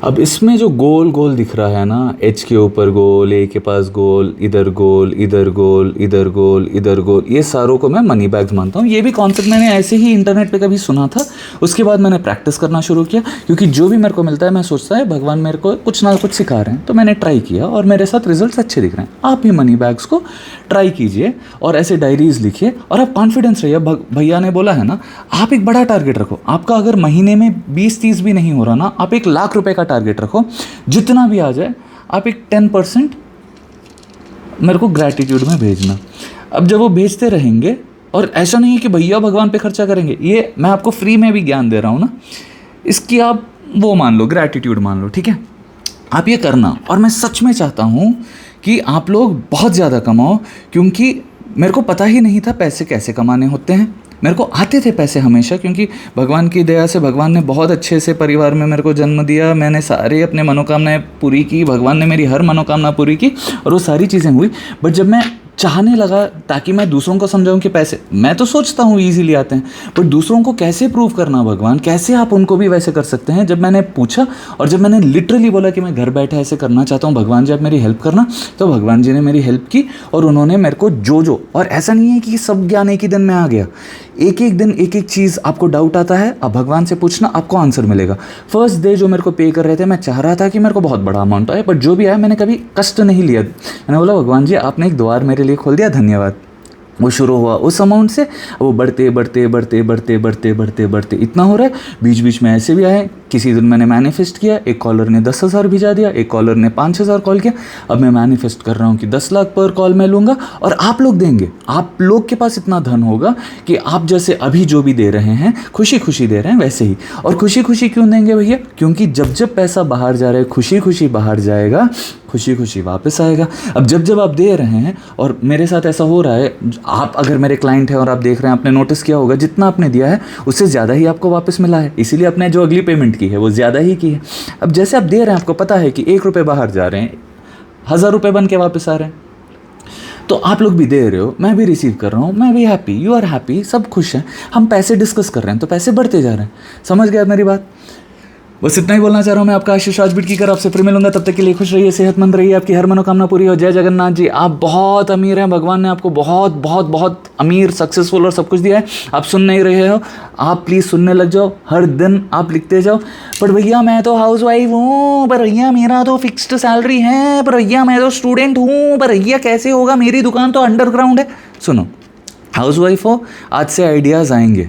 Speaker 1: अब इसमें जो गोल गोल दिख रहा है ना, एच के ऊपर गोल, ए के पास गोल, इधर गोल, इधर गोल, इधर गोल, इधर गोल, ये सारों को मैं मनी बैग्स मानता हूँ। ये भी कॉन्सेप्ट मैंने ऐसे ही इंटरनेट पे कभी सुना था, उसके बाद मैंने प्रैक्टिस करना शुरू किया, क्योंकि जो भी मेरे को मिलता है मैं सोचता है भगवान मेरे को कुछ ना कुछ सिखा रहे हैं, तो मैंने ट्राई किया और मेरे साथ रिजल्ट्स अच्छे दिख रहे हैं। आप भी मनी बैग्स को ट्राई कीजिए और ऐसे डायरीज लिखिए और आप कॉन्फिडेंस रहिए। भैया ने बोला है ना, आप एक बड़ा टारगेट रखो। आपका अगर महीने में 20-30 भी नहीं हो रहा ना, आप 1 लाख रुपए का टारगेट रखो। जितना भी आ जाए आप एक 10% मेरे को ग्रैटिट्यूड में भेजना। अब जब वो भेजते रहेंगे, और ऐसा नहीं है कि भैया भगवान पे खर्चा करेंगे, ये मैं आपको फ्री में भी ज्ञान दे रहा हूँ ना, इसकी आप वो मान लो, ग्रैटिट्यूड मान लो, ठीक है। आप ये करना, और मैं सच में चाहता हूँ कि आप लोग बहुत ज़्यादा कमाओ, क्योंकि मेरे को पता ही नहीं था पैसे कैसे कमाने होते हैं। मेरे को आते थे पैसे हमेशा, क्योंकि भगवान की दया से भगवान ने बहुत अच्छे से परिवार में मेरे को जन्म दिया। मैंने सारे अपने मनोकामनाएं पूरी की, भगवान ने मेरी हर मनोकामना पूरी की और वो सारी चीज़ें हुई। बट जब मैं चाहने लगा ताकि मैं दूसरों को समझाऊं कि पैसे, मैं तो सोचता हूँ ईजीली आते हैं, बट दूसरों को कैसे प्रूव करना भगवान, कैसे आप उनको भी वैसे कर सकते हैं। जब मैंने पूछा और जब मैंने लिटरली बोला कि मैं घर बैठे ऐसे करना चाहता हूँ, भगवान जी आप मेरी हेल्प करना, तो भगवान जी ने मेरी हेल्प की और उन्होंने मेरे को जो और ऐसा नहीं है कि सब ज्ञान एक ही दिन में आ गया। एक एक दिन एक एक चीज़ आपको डाउट आता है, अब भगवान से पूछना, आपको आंसर मिलेगा। फर्स्ट डे जो मेरे को पे कर रहे थे, मैं चाह रहा था कि मेरे को बहुत बड़ा अमाउंट आए, बट जो भी आया मैंने कभी कष्ट नहीं लिया। मैंने बोला भगवान जी आपने एक द्वार मेरे लिए खोल दिया, धन्यवाद। वो शुरू हुआ उस अमाउंट से, वो बढ़ते बढ़ते बढ़ते बढ़ते बढ़ते बढ़ते बढ़ते इतना हो रहा है। बीच बीच में ऐसे भी आए, किसी दिन मैंने मैनिफेस्ट किया, एक कॉलर ने 10,000 भिजा दिया, एक कॉलर ने 5,000 कॉल किया। अब मैं मैनिफेस्ट कर रहा हूँ कि 10 लाख पर कॉल मैं लूँगा और आप लोग देंगे। आप लोग के पास इतना धन होगा कि आप जैसे अभी जो भी दे रहे हैं, खुशी खुशी दे रहे हैं वैसे ही। और खुशी खुशी क्यों देंगे भैया? क्योंकि जब जब पैसा बाहर जा रहा है, खुशी खुशी बाहर जाएगा, खुशी खुशी वापस आएगा। अब जब जब आप दे रहे हैं, और मेरे साथ ऐसा हो रहा है, आप अगर मेरे क्लाइंट हैं और आप देख रहे हैं, आपने नोटिस किया होगा जितना आपने दिया है उससे ज़्यादा ही आपको वापस मिला है, इसीलिए आपने जो अगली पेमेंट की है वो ज़्यादा ही की है। अब जैसे आप दे रहे हैं, आपको पता है कि 1 रुपये बाहर जा रहे हैं, 1000 रुपये बन के वापस आ रहे हैं, तो आप लोग भी दे रहे हो, मैं भी रिसीव कर रहा हूँ, मैं भी हैप्पी, यू आर हैप्पी, सब खुश हैं। हम पैसे डिस्कस कर रहे हैं तो पैसे बढ़ते जा रहे हैं। समझ गया मेरी बात? बस इतना ही बोलना चाह रहा हूँ मैं। आपका आशीष राजबीड़कीकर, आपसे फिर मिलूंगा। तब तक के लिए खुश रहिए, सेहतमंद रहिए, आपकी हर मनोकामना पूरी हो। जय जगन्नाथ जी। आप बहुत अमीर हैं, भगवान ने आपको बहुत बहुत बहुत अमीर, सक्सेसफुल और सब कुछ दिया है। आप सुन नहीं रहे हो, आप प्लीज़ सुनने लग जाओ। हर दिन आप लिखते जाओ, पर भैया मैं तो हाउस वाइफ हूँ, पर भैया मेरा तो फिक्स्ड सैलरी है, पर भैया मैं तो स्टूडेंट हूँ, पर भैया कैसे होगा, मेरी दुकान तो अंडरग्राउंड है। सुनो, हाउस वाइफ हो, आज से आइडियाज़ आएंगे।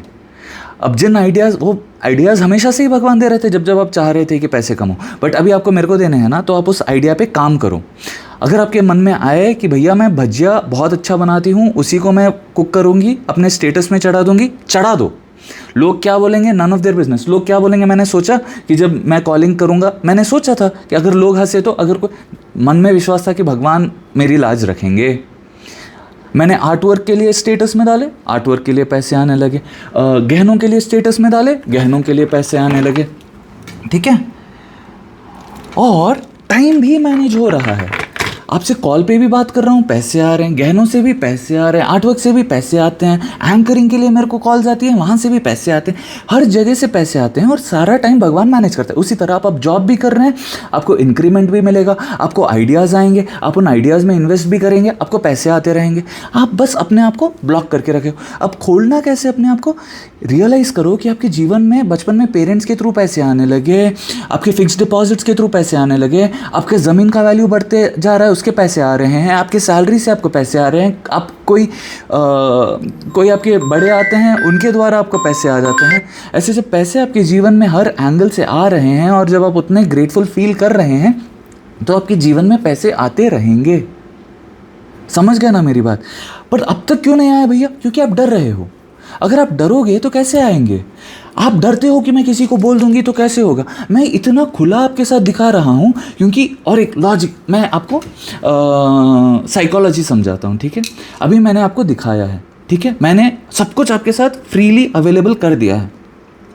Speaker 1: अब जिन आइडियाज़ हमेशा से ही भगवान दे रहे थे, जब जब आप चाह रहे थे कि पैसे कमाओ, बट अभी आपको मेरे को देने हैं ना, तो आप उस आइडिया पे काम करो। अगर आपके मन में आए कि भैया मैं भजिया बहुत अच्छा बनाती हूँ, उसी को मैं कुक करूँगी, अपने स्टेटस में चढ़ा दूँगी, चढ़ा दो। लोग क्या बोलेंगे, नन ऑफ देयर बिजनेस। लोग क्या बोलेंगे, मैंने सोचा कि जब मैं कॉलिंग करूँगा, मैंने सोचा था कि अगर लोग हंसे तो, अगर कोई मन में विश्वास था कि भगवान मेरी लाज रखेंगे। मैंने आर्ट वर्क के लिए स्टेटस में डाले, आर्ट वर्क के लिए पैसे आने लगे। गहनों के लिए स्टेटस में डाले, गहनों के लिए पैसे आने लगे। ठीक है, और टाइम भी मैनेज हो रहा है। आपसे कॉल पे भी बात कर रहा हूँ, पैसे आ रहे हैं, गहनों से भी पैसे आ रहे हैं, आर्टवर्क से भी पैसे आते हैं, एंकरिंग के लिए मेरे को कॉल्स आती है, वहाँ से भी पैसे आते हैं, हर जगह से पैसे आते हैं, और सारा टाइम भगवान मैनेज करता है। उसी तरह आप जॉब भी कर रहे हैं, आपको इंक्रीमेंट भी मिलेगा, आपको आइडियाज़ आएंगे, आप उन आइडियाज़ में इन्वेस्ट भी करेंगे, आपको पैसे आते रहेंगे। आप बस अपने आप को ब्लॉक करके रखे हो। अब खोलना कैसे अपने आप को? रियलाइज़ करो कि आपके जीवन में बचपन में पेरेंट्स के थ्रू पैसे आने लगे, आपके फिक्स डिपॉजिट्स के थ्रू पैसे आने लगे, आपके ज़मीन का वैल्यू बढ़ते जा रहा है, उसके पैसे आ रहे हैं, आपके सैलरी से आपको पैसे आ रहे हैं, आप कोई आपके बड़े आते हैं, उनके द्वारा आपको पैसे आ जाते हैं। ऐसे जब पैसे आपके जीवन में हर एंगल से आ रहे हैं, और जब आप उतने ग्रेटफुल फील कर रहे हैं, तो आपके जीवन में पैसे आते रहेंगे। समझ गया ना मेरी बात? पर अब तक क्यों नहीं आया भैया? क्योंकि आप डर रहे हो। अगर आप डरोगे तो कैसे आएंगे? आप डरते हो कि मैं किसी को बोल दूंगी तो कैसे होगा? मैं इतना खुला आपके साथ दिखा रहा हूँ क्योंकि, और एक लॉजिक, मैं आपको साइकोलॉजी समझाता हूँ। ठीक है, अभी मैंने आपको दिखाया है, ठीक है, मैंने सब कुछ आपके साथ फ्रीली अवेलेबल कर दिया है।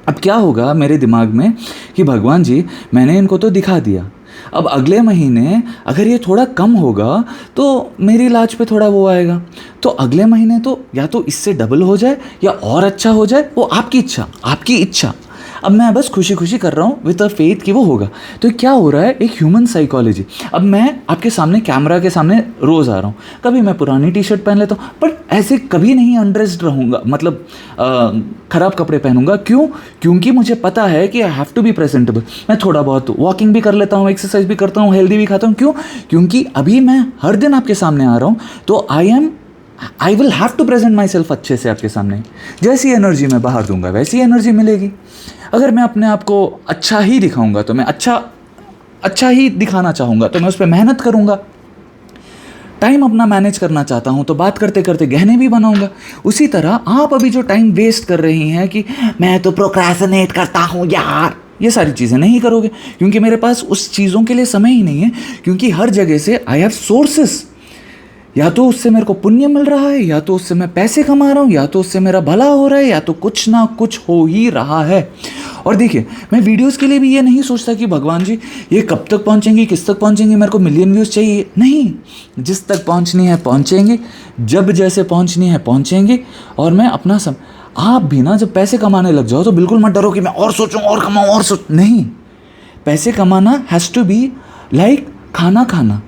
Speaker 1: अब क्या होगा मेरे दिमाग में कि भगवान जी मैंने इनको तो दिखा दिया, अब अगले महीने अगर ये थोड़ा कम होगा तो मेरी लाज पे थोड़ा वो आएगा, तो अगले महीने तो या तो इससे डबल हो जाए या और अच्छा हो जाए, वो आपकी इच्छा, आपकी इच्छा। अब मैं बस खुशी खुशी कर रहा हूँ विद अ फेथ कि वो होगा। तो क्या हो रहा है, एक ह्यूमन साइकोलॉजी। अब मैं आपके सामने कैमरा के सामने रोज़ आ रहा हूँ, कभी मैं पुरानी टी शर्ट पहन लेता हूँ, पर ऐसे कभी नहीं अनड्रेस्ड रहूँगा, मतलब ख़राब कपड़े पहनूंगा। क्यों? क्योंकि मुझे पता है कि I have to be presentable. मैं थोड़ा बहुत वॉकिंग भी कर लेता हूँ, एक्सरसाइज भी करता हूँ, हेल्दी भी खाता हूँ। क्यों? क्योंकि अभी मैं हर दिन आपके सामने आ रहा हूँ, तो I will have to present myself अच्छे से आपके सामने। जैसी एनर्जी मैं बाहर दूंगा वैसी एनर्जी मिलेगी। अगर मैं अपने आप को अच्छा ही दिखाऊंगा तो मैं अच्छा ही दिखाना चाहूँगा, तो मैं उस पर मेहनत करूँगा। टाइम अपना मैनेज करना चाहता हूँ तो बात करते करते गहने भी बनाऊंगा। उसी तरह आप अभी जो टाइम वेस्ट कर रही हैं कि मैं तो प्रोक्रेस्टिनेट करता हूँ यार, ये सारी चीज़ें नहीं करोगे, क्योंकि मेरे पास उस चीज़ों के लिए समय ही नहीं है। क्योंकि हर जगह से आई हैव सोर्सेस, या तो उससे मेरे को पुण्य मिल रहा है, या तो उससे मैं पैसे कमा रहा हूँ, या तो उससे मेरा भला हो रहा है, या तो कुछ ना कुछ हो ही रहा है। और देखिए, मैं वीडियोस के लिए भी ये नहीं सोचता कि भगवान जी ये कब तक पहुँचेंगी, किस तक पहुँचेंगी, मेरे को मिलियन व्यूज़ चाहिए। नहीं, जिस तक पहुँचनी है पहुँचेंगे, जब जैसे पहुँचनी है पहुँचेंगे। और मैं अपना आप भी ना जब पैसे कमाने लग जाओ तो बिल्कुल मत डरो कि मैं और सोचूं और कमाऊं और नहीं, पैसे कमाना हैज़ टू बी लाइक खाना खाना।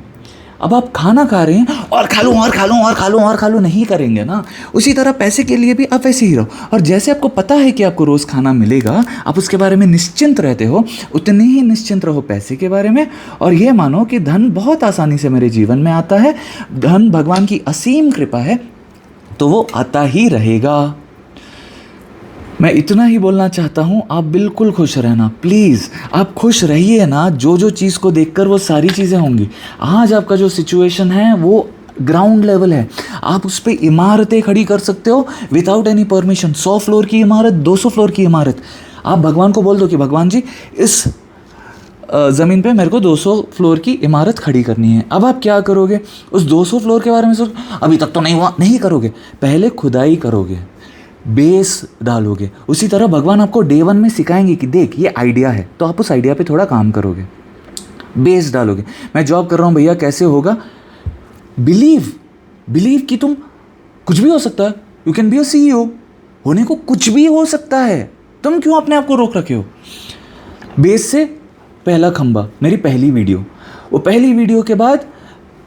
Speaker 1: अब आप खाना खा रहे हैं और खा लूँ और खा लूँ और खा लूँ और खा लूँ नहीं करेंगे ना। उसी तरह पैसे के लिए भी आप वैसे ही रहो, और जैसे आपको पता है कि आपको रोज़ खाना मिलेगा, आप उसके बारे में निश्चिंत रहते हो, उतने ही निश्चिंत रहो पैसे के बारे में। और ये मानो कि धन बहुत आसानी से मेरे जीवन में आता है, धन भगवान की असीम कृपा है, तो वो आता ही रहेगा। मैं इतना ही बोलना चाहता हूँ, आप बिल्कुल खुश रहना, प्लीज़ आप खुश रहिए ना। जो चीज़ को देखकर वो सारी चीज़ें होंगी। आज आपका जो सिचुएशन है वो ग्राउंड लेवल है, आप उस पर इमारतें खड़ी कर सकते हो विदाउट एनी परमिशन। 100 फ्लोर की इमारत, 200 फ्लोर की इमारत। आप भगवान को बोल दो कि भगवान जी इस ज़मीन पे मेरे को 200 फ्लोर की इमारत खड़ी करनी है। अब आप क्या करोगे? उस 200 फ्लोर के बारे में सोच, अभी तक तो नहीं हुआ, नहीं करोगे, पहले खुदाई करोगे, बेस डालोगे। उसी तरह भगवान आपको डे 1 में सिखाएंगे कि देख ये आइडिया है, तो आप उस आइडिया पे थोड़ा काम करोगे, बेस डालोगे। मैं जॉब कर रहा हूँ भैया, कैसे होगा? बिलीव कि तुम कुछ भी हो सकता है, you can be a CEO, होने को कुछ भी हो सकता है। तुम क्यों अपने आप को रोक रखे हो? बेस से पहला खंबा, मेरी पहली वीडियो, वो पहली वीडियो के बाद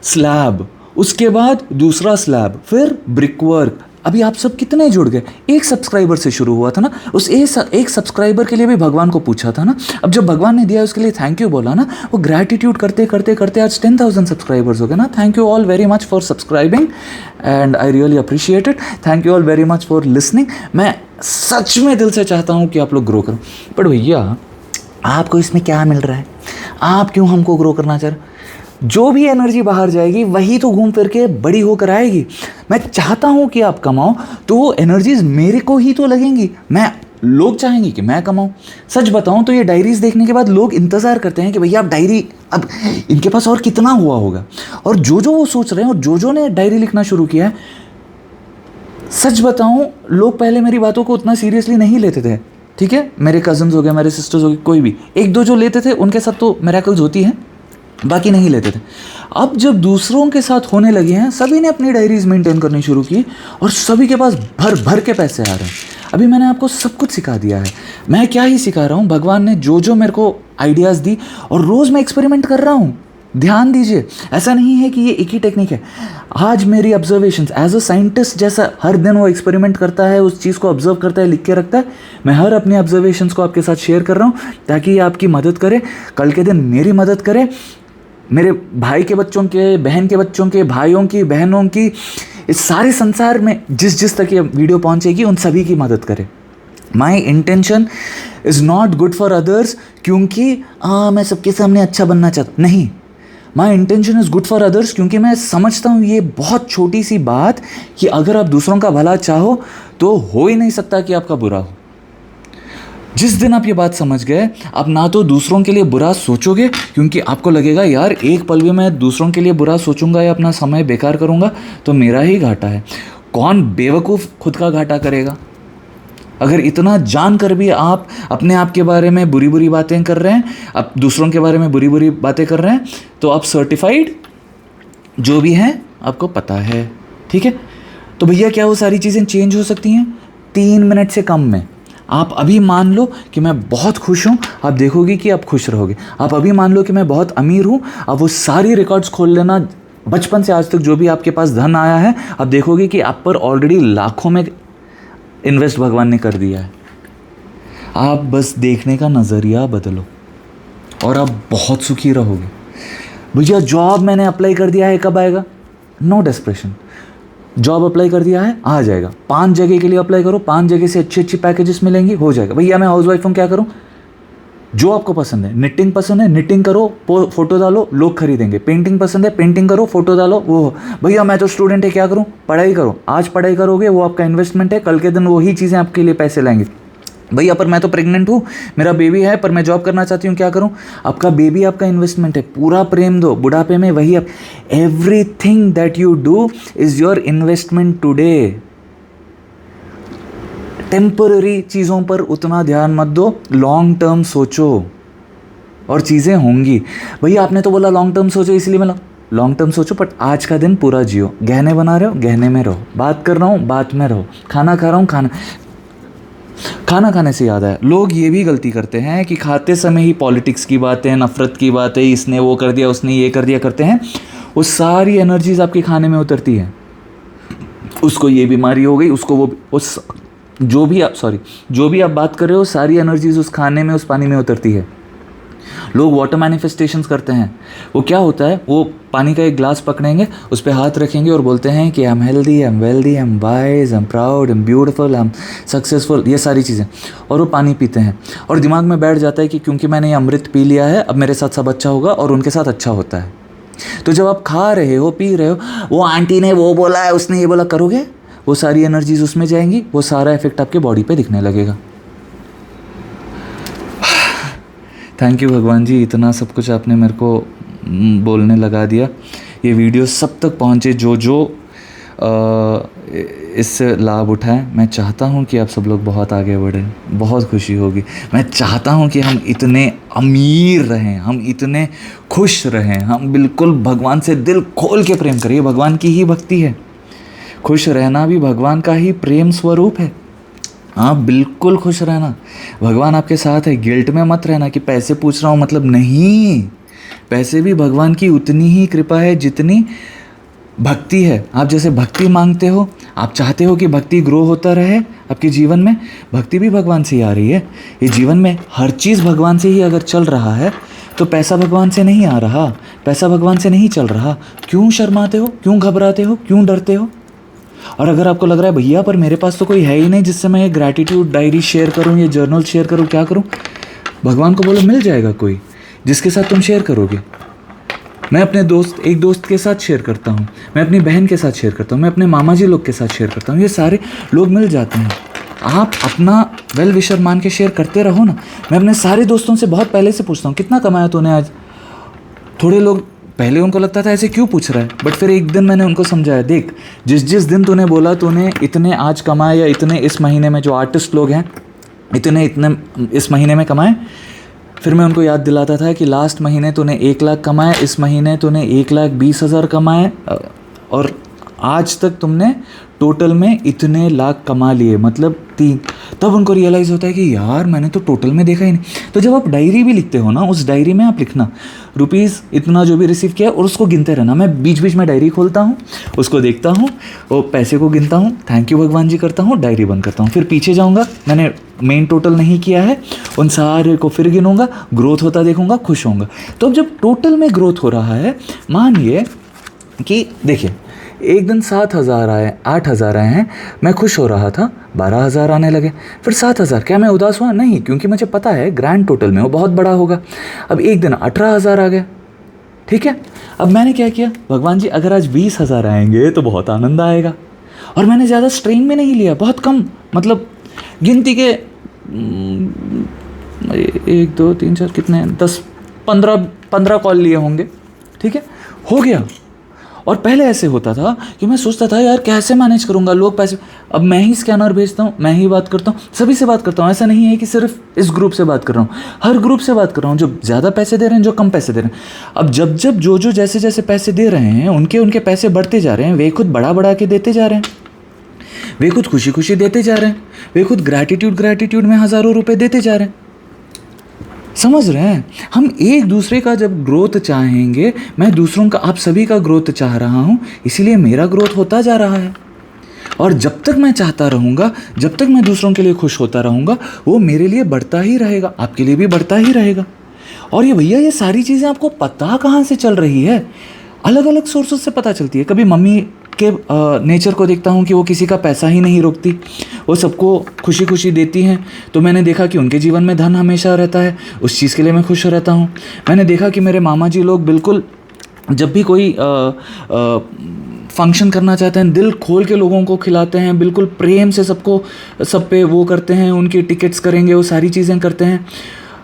Speaker 1: स्लैब, उसके बाद दूसरा स्लैब, फिर ब्रिक वर्क। अभी आप सब कितने जुड़ गए? एक सब्सक्राइबर से शुरू हुआ था ना, उस एक सब्सक्राइबर के लिए भी भगवान को पूछा था ना। अब जब भगवान ने दिया उसके लिए थैंक यू बोला ना, वो ग्रैटिट्यूड करते करते करते आज 10,000 सब्सक्राइबर्स हो गए ना। Thank you all very much for subscribing and I really appreciate it. Thank you all very much for listening. मैं सच में दिल से चाहता हूँ कि आप लोग ग्रो करो, बट भैया आपको इसमें क्या मिल रहा है? आप क्यों हमको ग्रो करना चाह रहे? जो भी एनर्जी बाहर जाएगी वही तो घूम फिर के बड़ी होकर आएगी। मैं चाहता हूँ कि आप कमाओ, तो वो एनर्जीज मेरे को ही तो लगेंगी। लोग चाहेंगे कि मैं कमाऊँ। सच बताऊँ तो ये डायरीज देखने के बाद लोग इंतज़ार करते हैं कि भैया आप डायरी, अब इनके पास और कितना हुआ होगा। और जो वो सोच रहे हैं और जो ने डायरी लिखना शुरू किया है, सच बताऊँ लोग पहले मेरी बातों को उतना सीरियसली नहीं लेते थे। ठीक है, मेरे कजन्स हो गए, मेरे सिस्टर्स हो गए, कोई भी एक दो जो लेते थे उनके साथ तो मिरेकल्स होती हैं, बाकी नहीं लेते थे। अब जब दूसरों के साथ होने लगे हैं, सभी ने अपनी डायरीज मेंटेन करनी शुरू की और सभी के पास भर के पैसे आ रहे हैं। अभी मैंने आपको सब कुछ सिखा दिया है। मैं क्या ही सिखा रहा हूँ, भगवान ने जो मेरे को आइडियाज़ दी और रोज़ मैं एक्सपेरिमेंट कर रहा हूँ। ध्यान दीजिए, ऐसा नहीं है कि ये एक ही टेक्निक है। आज मेरी ऑब्जर्वेशंस एज अ साइंटिस्ट, जैसा हर दिन वो एक्सपेरिमेंट करता है, उस चीज़ को ऑब्जर्व करता है, लिख के रखता है, मैं हर अपनी ऑब्जर्वेशंस को आपके साथ शेयर कर रहा हूँ ताकि ये आपकी मदद करे, कल के दिन मेरी मदद करे, मेरे भाई के बच्चों के, बहन के बच्चों के, भाइयों की, बहनों की, इस सारे संसार में जिस तक ये वीडियो पहुंचेगी उन सभी की मदद करे। My intention is not good for others क्योंकि मैं सबके सामने अच्छा बनना चाहता, नहीं। My intention is good for others क्योंकि मैं समझता हूँ ये बहुत छोटी सी बात कि अगर आप दूसरों का भला चाहो तो हो ही नहीं सकता कि आपका बुरा हो। जिस दिन आप ये बात समझ गए, आप ना तो दूसरों के लिए बुरा सोचोगे क्योंकि आपको लगेगा यार एक पल भी मैं दूसरों के लिए बुरा सोचूंगा या अपना समय बेकार करूंगा तो मेरा ही घाटा है। कौन बेवकूफ़ खुद का घाटा करेगा? अगर इतना जानकर भी आप अपने आप के बारे में बुरी बुरी बातें कर रहे हैं, आप दूसरों के बारे में बुरी बुरी बातें कर रहे हैं, तो आप सर्टिफाइड जो भी हैं आपको पता है। ठीक है, तो भैया क्या वो सारी चीज़ें चेंज हो सकती हैं 3 मिनट से कम में? आप अभी मान लो कि मैं बहुत खुश हूँ, आप देखोगे कि आप खुश रहोगे। आप अभी मान लो कि मैं बहुत अमीर हूँ, आप वो सारी रिकॉर्ड्स खोल लेना, बचपन से आज तक जो भी आपके पास धन आया है, आप देखोगे कि आप पर ऑलरेडी लाखों में इन्वेस्ट भगवान ने कर दिया है। आप बस देखने का नज़रिया बदलो और आप बहुत सुखी रहोगे। भैया जॉब मैंने अप्लाई कर दिया है, कब आएगा? No desperation. जॉब अप्लाई कर दिया है, आ जाएगा। 5 जगह के लिए अप्लाई करो, 5 जगह से अच्छी अच्छी पैकेजेस मिलेंगी, हो जाएगा। भैया मैं हाउस वाइफ हूँ, क्या करूँ? जो आपको पसंद है, निटिंग पसंद है, निटिंग करो, फोटो डालो, लोग खरीदेंगे। पेंटिंग पसंद है, पेंटिंग करो, फोटो डालो, वो। भैया मैं तो स्टूडेंट है, क्या करूँ? पढ़ाई करो। आज पढ़ाई करोगे, वो आपका इन्वेस्टमेंट है, कल के दिन वही चीज़ें आपके लिए पैसे लाएंगे। भैया पर मैं तो प्रेग्नेंट हूँ, मेरा बेबी है, पर मैं जॉब करना चाहती हूँ, क्या करूँ? आपका बेबी आपका इन्वेस्टमेंट है, पूरा प्रेम दो, बुढ़ापे में वही आप। Everything that you do is your investment today. Temporary चीज़ों पर उतना ध्यान मत दो, लॉन्ग टर्म सोचो और चीज़ें होंगी। भैया आपने तो बोला लॉन्ग टर्म सोचो, इसलिए मैं लॉन्ग टर्म सोचो, बट आज का दिन पूरा जियो। गहने बना रहे हो, गहने में रहो। बात कर रहा हूँ, बात में रहो। खाना खा रहा हूँ, खाना खाने से याद आया, लोग ये भी गलती करते हैं कि खाते समय ही पॉलिटिक्स की बातें, नफरत की बातें, इसने वो कर दिया, उसने ये कर दिया करते हैं। वो सारी एनर्जीज आपके खाने में उतरती है। उसको ये बीमारी हो गई, उसको वो, उस जो भी आप बात कर रहे हो, सारी एनर्जीज उस खाने में, उस पानी में उतरती है। लोग वाटर मैनिफेस्टेशंस करते हैं। वो क्या होता है, वो पानी का एक ग्लास पकड़ेंगे, उस पर हाथ रखेंगे और बोलते हैं कि I am healthy, I am wealthy, I am wise, I am proud, I am beautiful, I am successful, ये सारी चीज़ें। और वो पानी पीते हैं और दिमाग में बैठ जाता है कि क्योंकि मैंने ये अमृत पी लिया है, अब मेरे साथ सब अच्छा होगा और उनके साथ अच्छा होता है। तो जब आप खा रहे हो, पी रहे हो, वो आंटी ने वो बोला है, उसने ये बोला, करोगे, वो सारी एनर्जीज उसमें जाएंगी, वो सारा इफेक्ट आपके बॉडी पे दिखने लगेगा। थैंक यू भगवान जी, इतना सब कुछ आपने मेरे को बोलने लगा दिया। ये वीडियो सब तक पहुँचे, जो इससे लाभ उठाएं। मैं चाहता हूँ कि आप सब लोग बहुत आगे बढ़ें, बहुत खुशी होगी। मैं चाहता हूँ कि हम इतने अमीर रहें, हम इतने खुश रहें, हम बिल्कुल भगवान से दिल खोल के प्रेम करें। भगवान की ही भक्ति है। खुश रहना भी भगवान का ही प्रेम स्वरूप है। आप बिल्कुल खुश रहना, भगवान आपके साथ है। गिल्ट में मत रहना कि पैसे पूछ रहा हूँ, मतलब नहीं, पैसे भी भगवान की उतनी ही कृपा है जितनी भक्ति है। आप जैसे भक्ति मांगते हो, आप चाहते हो कि भक्ति ग्रो होता रहे आपके जीवन में, भक्ति भी भगवान से ही आ रही है। ये जीवन में हर चीज़ भगवान से ही अगर चल रहा है तो पैसा भगवान से नहीं आ रहा, पैसा भगवान से नहीं चल रहा। क्यों शर्माते हो, क्यों घबराते हो, क्यों डरते हो? और अगर आपको लग रहा है भैया पर मेरे पास तो कोई है ही नहीं जिससे मैं ये ग्रैटिट्यूड डायरी शेयर करूँ, ये जर्नल शेयर करूँ, क्या करूँ? भगवान को बोलो, मिल जाएगा कोई जिसके साथ तुम शेयर करोगे। मैं अपने एक दोस्त के साथ शेयर करता हूँ, मैं अपनी बहन के साथ शेयर करता हूँ, मैं अपने मामा जी लोग के साथ शेयर करता हूँ। ये सारे लोग मिल जाते हैं। आप अपना वेल विशर मान के शेयर करते रहो ना। मैं अपने सारे दोस्तों से बहुत पहले से पूछता हूँ, कितना कमाया तूने आज? थोड़े लोग पहले उनको लगता था ऐसे क्यों पूछ रहा है, बट फिर एक दिन मैंने उनको समझाया, देख जिस दिन तूने बोला तूने इतने आज कमाए या इतने इस महीने में, जो आर्टिस्ट लोग हैं इतने इस महीने में कमाए, फिर मैं उनको याद दिलाता था कि लास्ट महीने तूने 1 लाख कमाए, इस महीने तूने 1,20,000 कमाए और आज तक तुमने टोटल में इतने लाख कमा लिए, मतलब 3। तब उनको रियलाइज़ होता है कि यार मैंने तो टोटल में देखा ही नहीं। तो जब आप डायरी भी लिखते हो ना, उस डायरी में आप लिखना रुपीज़ इतना जो भी रिसीव किया और उसको गिनते रहना। मैं बीच बीच में डायरी खोलता हूँ, उसको देखता हूँ, वो पैसे को गिनता हूँ, थैंक यू भगवान जी करता हूँ, डायरी बंद करता हूँ। फिर पीछे जाऊँगा, मैंने मेन टोटल नहीं किया है, उन सारे को फिर गिनूँगा, ग्रोथ होता देखूँगा, खुश होऊंगा। तो अब जब टोटल में ग्रोथ हो रहा है, मानिए कि देखिए एक दिन 7,000 आए, 8,000 आए हैं, मैं खुश हो रहा था, 12,000 आने लगे, फिर 7,000। क्या मैं उदास हुआ? नहीं, क्योंकि मुझे पता है ग्रैंड टोटल में वो बहुत बड़ा होगा। अब एक दिन 18,000 आ गया, ठीक है। अब मैंने क्या किया, भगवान जी अगर आज 20,000 आएंगे तो बहुत आनंद आएगा। और मैंने ज़्यादा स्ट्रेन में नहीं लिया, बहुत कम, मतलब गिनती के 1 2 3 4 कितने 10 15 कॉल लिए होंगे, ठीक है, हो गया। और पहले ऐसे होता था कि मैं सोचता था यार कैसे मैनेज करूंगा, लोग पैसे, अब मैं ही स्कैनर भेजता हूँ, मैं ही बात करता हूँ, सभी से बात करता हूँ। ऐसा नहीं है कि सिर्फ इस ग्रुप से बात कर रहा हूँ, हर ग्रुप से बात कर रहा हूँ, जो ज़्यादा पैसे दे रहे हैं, जो कम पैसे दे रहे हैं। अब जब जो जैसे जैसे पैसे दे रहे हैं, उनके पैसे बढ़ते जा रहे हैं, वे खुद बढ़ा के देते जा रहे हैं। वे खुद खुशी खुशी देते जा रहे हैं, वे खुद ग्रैटिट्यूड में हज़ारों रुपए देते जा रहे हैं। समझ रहे हैं? हम एक दूसरे का जब ग्रोथ चाहेंगे, मैं दूसरों का, आप सभी का ग्रोथ चाह रहा हूँ, इसीलिए मेरा ग्रोथ होता जा रहा है। और जब तक मैं चाहता रहूँगा, जब तक मैं दूसरों के लिए खुश होता रहूँगा, वो मेरे लिए बढ़ता ही रहेगा, आपके लिए भी बढ़ता ही रहेगा। और ये भैया, ये सारी चीज़ें आपको पता कहाँ से चल रही है? अलग अलग सोर्सेस से पता चलती है। कभी मम्मी के नेचर को देखता हूँ कि वो किसी का पैसा ही नहीं रोकती, वो सबको खुशी खुशी देती हैं, तो मैंने देखा कि उनके जीवन में धन हमेशा रहता है, उस चीज़ के लिए मैं खुश रहता हूँ। मैंने देखा कि मेरे मामा जी लोग बिल्कुल जब भी कोई फंक्शन करना चाहते हैं, दिल खोल के लोगों को खिलाते हैं, बिल्कुल प्रेम से सबको, सब पे वो करते हैं, उनकी टिकट्स करेंगे, वो सारी चीज़ें करते हैं।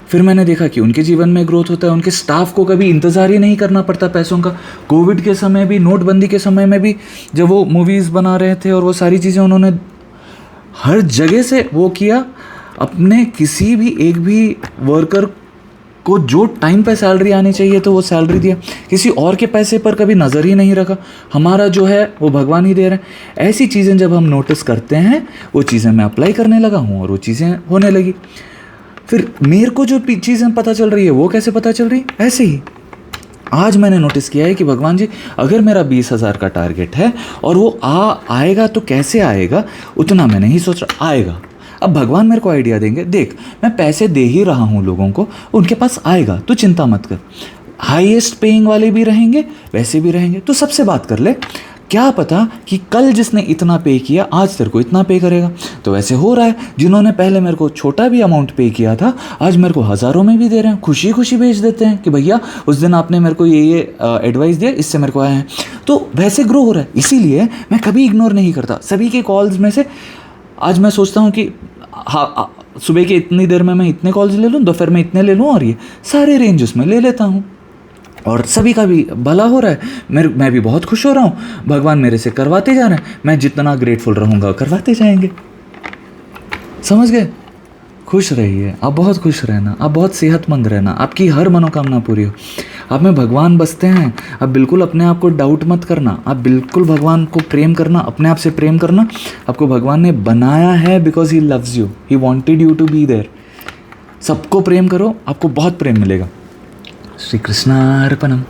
Speaker 1: फिर मैंने देखा कि उनके जीवन में ग्रोथ होता है, उनके स्टाफ को कभी इंतज़ार ही नहीं करना पड़ता पैसों का। कोविड के समय भी, नोटबंदी के समय में भी, जब वो मूवीज़ बना रहे थे और वो सारी चीज़ें उन्होंने हर जगह से वो किया, अपने किसी भी एक भी वर्कर को जो टाइम पे सैलरी आनी चाहिए तो वो सैलरी दिया, किसी और के पैसे पर कभी नज़र ही नहीं रखा, हमारा जो है वो भगवान ही दे रहे हैं। ऐसी चीज़ें जब हम नोटिस करते हैं, वो चीज़ें मैं अप्लाई करने लगा हूँ और वो चीज़ें होने लगी। फिर मेरे को जो चीज़ें पता चल रही है वो कैसे पता चल रही? ऐसे ही आज मैंने नोटिस किया है कि भगवान जी, अगर मेरा 20,000 का टारगेट है और वो आएगा तो कैसे आएगा, उतना मैं नहीं सोच रहा, आएगा। अब भगवान मेरे को आइडिया देंगे, देख मैं पैसे दे ही रहा हूँ लोगों को, उनके पास आएगा, तू चिंता मत कर। हाईएस्ट पेइंग वाले भी रहेंगे, वैसे भी रहेंगे, तो सबसे बात कर ले, क्या पता कि कल जिसने इतना पे किया आज तेरे को इतना पे करेगा। तो वैसे हो रहा है, जिन्होंने पहले मेरे को छोटा भी अमाउंट पे किया था, आज मेरे को हज़ारों में भी दे रहे हैं, खुशी खुशी भेज देते हैं कि भैया उस दिन आपने मेरे को ये एडवाइस दिया, इससे मेरे को आए हैं। तो वैसे ग्रो हो रहा है, इसीलिए मैं कभी इग्नोर नहीं करता। सभी के कॉल्स में से आज मैं सोचता हूँ कि हाँ, सुबह के इतनी देर में मैं इतने कॉल्स ले लूँ, दोपहर में इतने ले लूँ, और ये सारे रेंज उसमें ले लेता हूँ और सभी का भी भला हो रहा है। मैं भी बहुत खुश हो रहा हूँ, भगवान मेरे से करवाते जा रहे हैं, मैं जितना ग्रेटफुल रहूँगा करवाते जाएंगे। समझ गए? खुश रहिए, आप बहुत खुश रहना, आप बहुत सेहतमंद रहना, आपकी हर मनोकामना पूरी हो। आप में भगवान बसते हैं, आप बिल्कुल अपने आप को डाउट मत करना, आप बिल्कुल भगवान को प्रेम करना, अपने आप से प्रेम करना। आपको भगवान ने बनाया है because he loves you, he wanted you to be there. सबको प्रेम करो, आपको बहुत प्रेम मिलेगा। श्री कृष्णार्पणम।